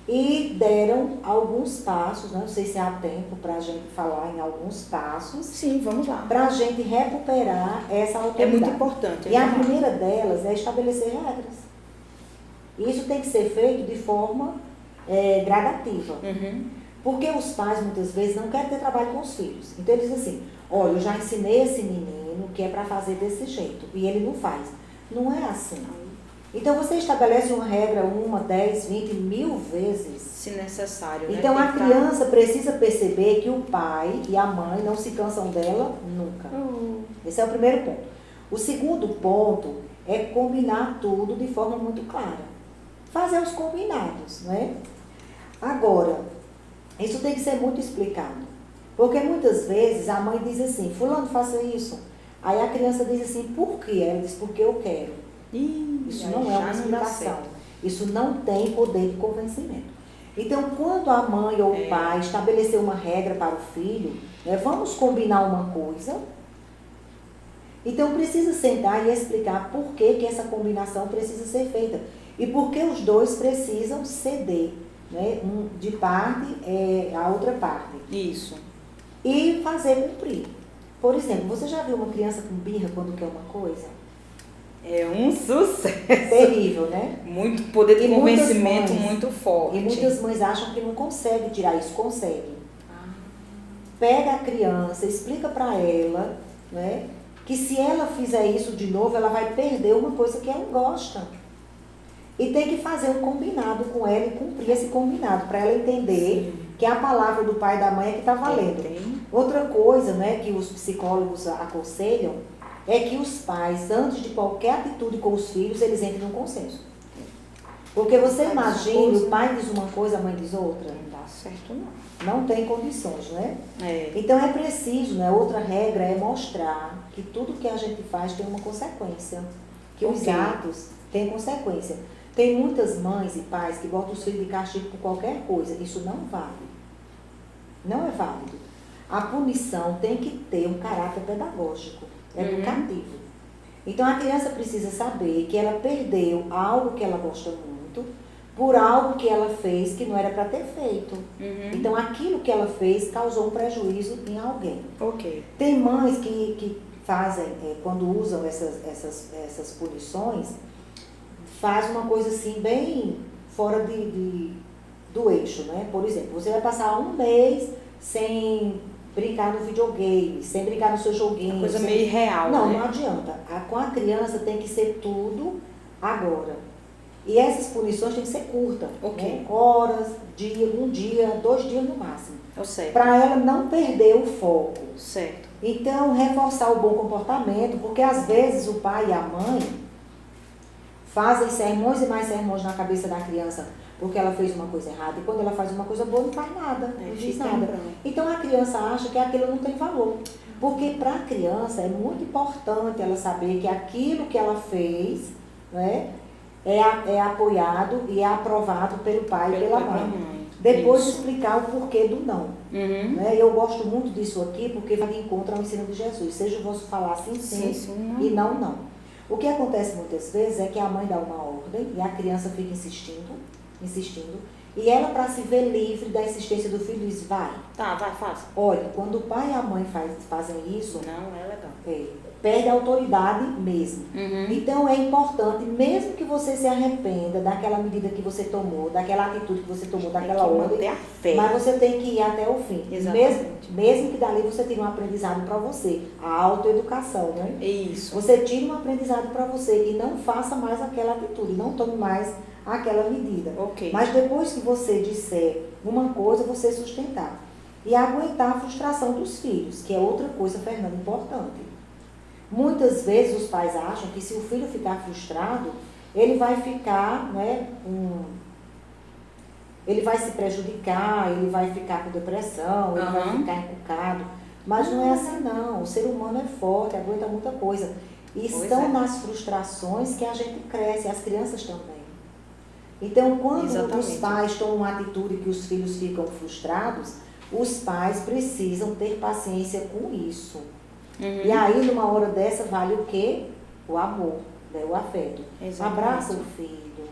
e deram alguns passos, não sei se há tempo para a gente falar em alguns passos. Sim, vamos lá. Para a gente recuperar essa autoridade. É muito importante. E a primeira delas é estabelecer regras. Isso tem que ser feito de forma gradativa. Porque os pais muitas vezes não querem ter trabalho com os filhos. Então eles dizem assim, olha, eu já ensinei esse menino que é para fazer desse jeito. E ele não faz. Não é assim. Então você estabelece uma regra 1, 10, 20, 1000 vezes. Se necessário. Então né? a criança precisa perceber que o pai e a mãe não se cansam dela nunca. Esse é o primeiro ponto. O segundo ponto é combinar tudo de forma muito clara. Fazer os combinados, não é? Agora, isso tem que ser muito explicado. Porque muitas vezes a mãe diz assim, fulano, faça isso. Aí a criança diz assim, por quê? Ela diz, porque eu quero. Isso não é uma explicação. Isso não tem poder de convencimento. Então, quando a mãe ou o pai estabelecer uma regra para o filho, vamos combinar uma coisa. Então, precisa sentar e explicar por que essa combinação precisa ser feita. E por que os dois precisam ceder, né? De parte a outra parte. Isso. E fazer cumprir. Por exemplo, você já viu uma criança com birra quando quer uma coisa? É um sucesso. Terrível, né? Muito poder de convencimento muito forte. E muitas mães acham que não consegue tirar isso. Consegue. Pega a criança, explica para ela, né, que se ela fizer isso de novo, ela vai perder uma coisa que ela gosta. E tem que fazer um combinado com ela e cumprir esse combinado, para ela entender que a palavra do pai e da mãe é que está valendo. Outra coisa, né, que os psicólogos aconselham é que os pais, antes de qualquer atitude com os filhos, eles entrem no consenso. Porque você imagina, o pai diz uma coisa, a mãe diz outra. Não dá certo, não. Não tem condições, né? Então é preciso, né? Outra regra é mostrar que tudo que a gente faz tem uma consequência. Que os atos têm consequência. Tem muitas mães e pais que botam os filhos de castigo por qualquer coisa. Isso não vale. Não é válido. A punição tem que ter um caráter pedagógico, educativo. Então a criança precisa saber que ela perdeu algo que ela gosta muito por algo que ela fez que não era para ter feito. Então aquilo que ela fez causou um prejuízo em alguém. Tem mães que fazem, quando usam essas punições, faz uma coisa assim bem fora do eixo, né? Por exemplo, você vai passar um mês sem brincar no videogame, sem brincar no seu joguinho. Coisa meio irreal, não, né? não adianta. Com a criança tem que ser tudo agora. E essas punições têm que ser curtas. Né? Horas, um dia, 2 dias no máximo. Para ela não perder o foco. Então, reforçar o bom comportamento, porque às vezes o pai e a mãe fazem sermões e mais sermões na cabeça da criança porque ela fez uma coisa errada. E quando ela faz uma coisa boa, não faz nada, não diz nada. Então a criança acha que aquilo não tem valor. Porque para a criança é muito importante ela saber que aquilo que ela fez, né, é apoiado e é aprovado pelo pai e pela mãe. Depois explicar o porquê do não. Né? Eu gosto muito disso aqui porque vai de encontro ao ensino de Jesus. Seja o vosso falar sim, e não, não. O que acontece muitas vezes é que a mãe dá uma ordem e a criança fica insistindo. insistindo. E ela, para se ver livre da insistência do filho, diz, vai. Tá, vai, faz. Olha, quando o pai e a mãe fazem isso, Não, é legal. Perde a autoridade mesmo. Então é importante, mesmo que você se arrependa daquela medida que você tomou, daquela atitude que você tomou, daquela ordem, mas você tem que ir até o fim. Mesmo que dali você tire um aprendizado para você. A autoeducação, né? Isso. Você tire um aprendizado para você e não faça mais aquela atitude, não tome mais aquela medida. Ok. Mas depois que você disser uma coisa, você sustentar. E aguentar a frustração dos filhos, que é outra coisa, Fernanda, importante. Muitas vezes os pais acham que se o filho ficar frustrado, ele vai ficar, ele vai se prejudicar, ele vai ficar com depressão, ele vai ficar encucado. Mas não é assim não, o ser humano é forte, aguenta muita coisa. E estão nas frustrações que a gente cresce, as crianças também. Então, quando os pais tomam uma atitude que os filhos ficam frustrados, os pais precisam ter paciência com isso. E aí, numa hora dessa, vale o quê? O amor, né? O afeto. Exatamente. Abraça o filho,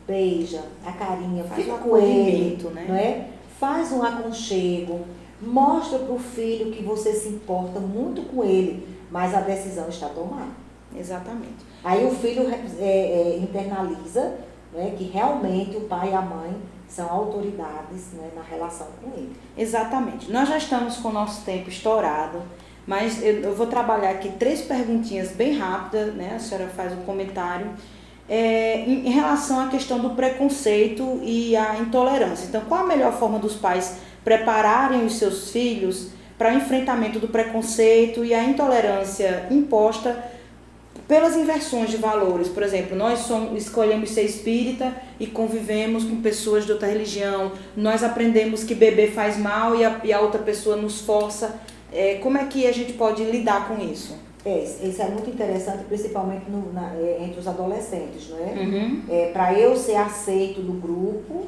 beija, a carinha, faz fica um com ele, né? Não é? Faz um aconchego, mostra para o filho que você se importa muito com ele, mas a decisão está tomada. Exatamente. Aí o filho internaliza, né, que realmente o pai e a mãe são autoridades, né, na relação com ele. Exatamente. Nós já estamos com o nosso tempo estourado, mas eu vou trabalhar aqui 3 perguntinhas bem rápidas, né? A senhora faz um comentário em relação à questão do preconceito e a intolerância. Então, qual a melhor forma dos pais prepararem os seus filhos para o enfrentamento do preconceito e a intolerância imposta pelas inversões de valores? Por exemplo, nós escolhemos ser espírita e convivemos com pessoas de outra religião, nós aprendemos que beber faz mal e a outra pessoa nos força. Como é que a gente pode lidar com isso? Isso é muito interessante, principalmente entre os adolescentes, não é? Para eu ser aceito do grupo,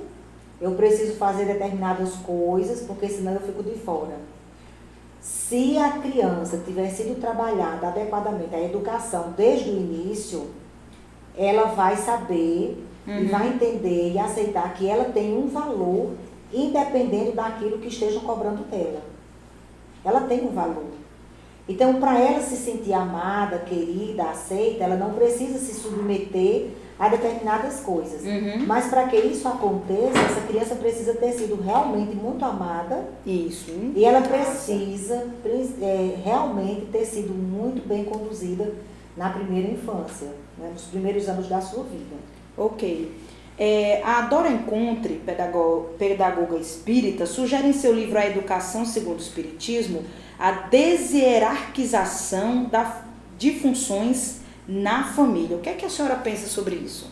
eu preciso fazer determinadas coisas, porque senão eu fico de fora. Se a criança tiver sido trabalhada adequadamente, a educação desde o início, ela vai saber e vai entender e aceitar que ela tem um valor, independente daquilo que estejam cobrando dela. Ela tem um valor. Então, para ela se sentir amada, querida, aceita, ela não precisa se submeter a determinadas coisas. Mas para que isso aconteça, essa criança precisa ter sido realmente muito amada. Isso. E ela precisa realmente ter sido muito bem conduzida na primeira infância, né, nos primeiros anos da sua vida. Ok. A Dora Encontre, pedagoga espírita, sugere em seu livro A Educação segundo o Espiritismo a deshierarquização de funções na família. O que é que a senhora pensa sobre isso?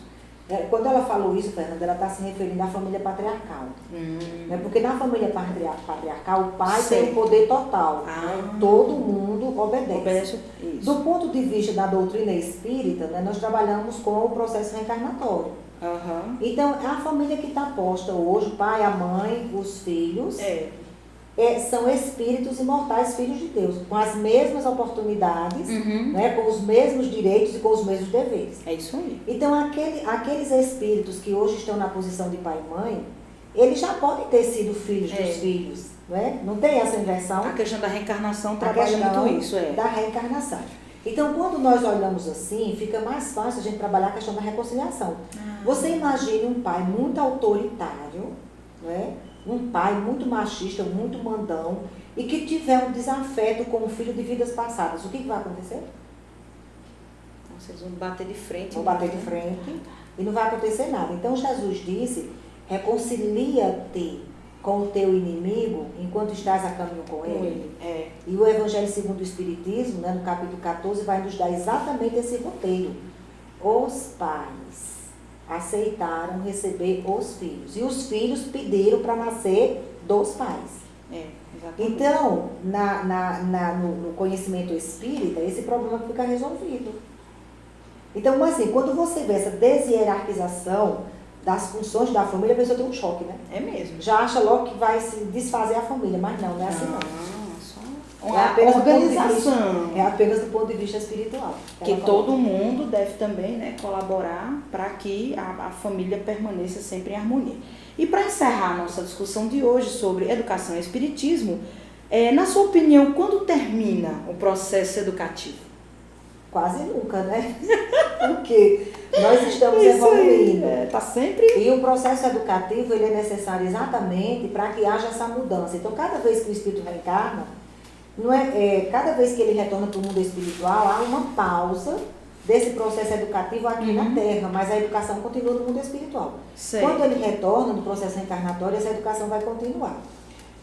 Quando ela falou isso, Fernanda, ela está se referindo à família patriarcal. Né? Porque na família patriarcal, o pai tem o poder total. Né? Todo mundo obedece. Isso. Do ponto de vista da doutrina espírita, né, nós trabalhamos com o processo reencarnatório. Então, a família que está posta hoje, o pai, a mãe, os filhos, são espíritos imortais, filhos de Deus, com as mesmas oportunidades, né, com os mesmos direitos e com os mesmos deveres. É isso aí. Então, aqueles espíritos que hoje estão na posição de pai e mãe, eles já podem ter sido filhos dos filhos, né? Não tem essa inversão. A questão da reencarnação trabalha muito isso. Da reencarnação. Então, quando nós olhamos assim, fica mais fácil a gente trabalhar a questão da reconciliação. Você imagine um pai muito autoritário, né? Um pai muito machista, muito mandão, e que tiver um desafeto com o filho de vidas passadas. O que vai acontecer? Vocês vão bater de frente. Vão bater de frente e não vai acontecer nada. Então, Jesus disse, reconcilia-te com o teu inimigo enquanto estás a caminho com ele. E o Evangelho segundo o Espiritismo, né, no capítulo 14, vai nos dar exatamente esse roteiro. Os pais aceitaram receber os filhos. E os filhos pediram para nascer dos pais. Então, no conhecimento espírita, esse problema fica resolvido. Então, assim, quando você vê essa deshierarquização das funções da família, a pessoa tem um choque, né? É mesmo. Já acha logo que vai se desfazer a família, mas não é assim não. uma organização. É apenas do ponto de vista espiritual. Que todo mundo deve também, né, colaborar para que a família permaneça sempre em harmonia. E para encerrar a nossa discussão de hoje sobre educação e espiritismo, na sua opinião, quando termina o processo educativo? Quase nunca, né? Porque nós estamos evoluindo. Tá sempre... E o processo educativo ele é necessário exatamente para que haja essa mudança. Então, cada vez que o espírito reencarna, cada vez que ele retorna para o mundo espiritual, há uma pausa desse processo educativo aqui na Terra, mas a educação continua no mundo espiritual. Sei. Quando ele retorna no processo reencarnatório, essa educação vai continuar.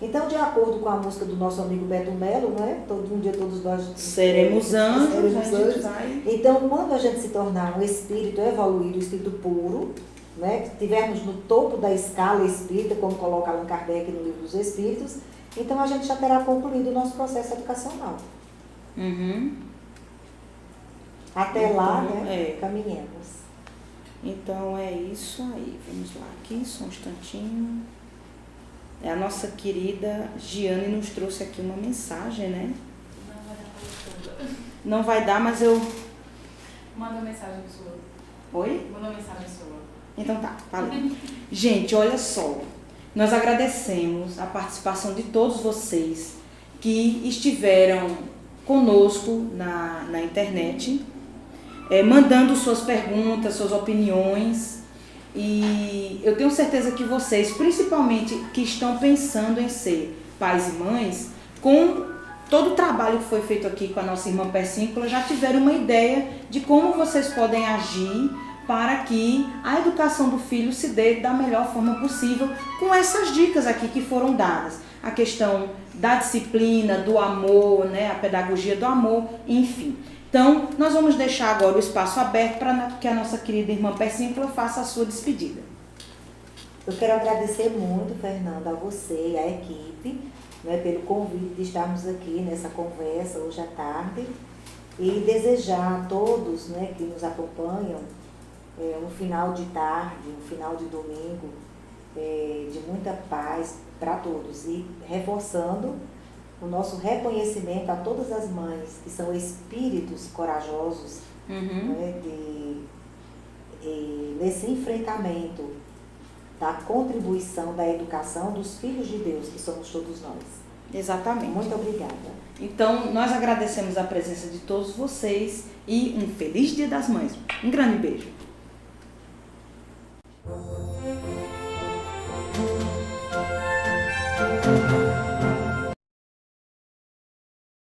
Então, de acordo com a música do nosso amigo Beto Melo, um dia todos nós seremos anjos. Então, quando a gente se tornar um espírito evoluído, um espírito puro, né, estivermos no topo da escala espírita, como coloca Allan Kardec no Livro dos Espíritos, então a gente já terá concluído o nosso processo educacional. Até lá, né, caminhemos. Então é isso aí. Vamos lá aqui, só um instantinho. A nossa querida Giane nos trouxe aqui uma mensagem, né? Não vai dar, mas eu... Manda mensagem sua. Oi? Manda mensagem sua. Então tá, valeu. Gente, olha só. Nós agradecemos a participação de todos vocês que estiveram conosco na internet, mandando suas perguntas, suas opiniões. E eu tenho certeza que vocês, principalmente que estão pensando em ser pais e mães, com todo o trabalho que foi feito aqui com a nossa irmã Persíncula, já tiveram uma ideia de como vocês podem agir para que a educação do filho se dê da melhor forma possível, com essas dicas aqui que foram dadas. A questão da disciplina, do amor, né, a pedagogia do amor, enfim. Então, nós vamos deixar agora o espaço aberto para que a nossa querida irmã Persíncula faça a sua despedida. Eu quero agradecer muito, Fernanda, a você e a equipe, né, pelo convite de estarmos aqui nessa conversa hoje à tarde e desejar a todos, né, que nos acompanham um final de tarde, um final de domingo de muita paz para todos e reforçando o nosso reconhecimento a todas as mães que são espíritos corajosos, né, nesse enfrentamento da contribuição da educação dos filhos de Deus, que somos todos nós. Exatamente. Muito obrigada. Então, nós agradecemos a presença de todos vocês e um feliz Dia das Mães. Um grande beijo.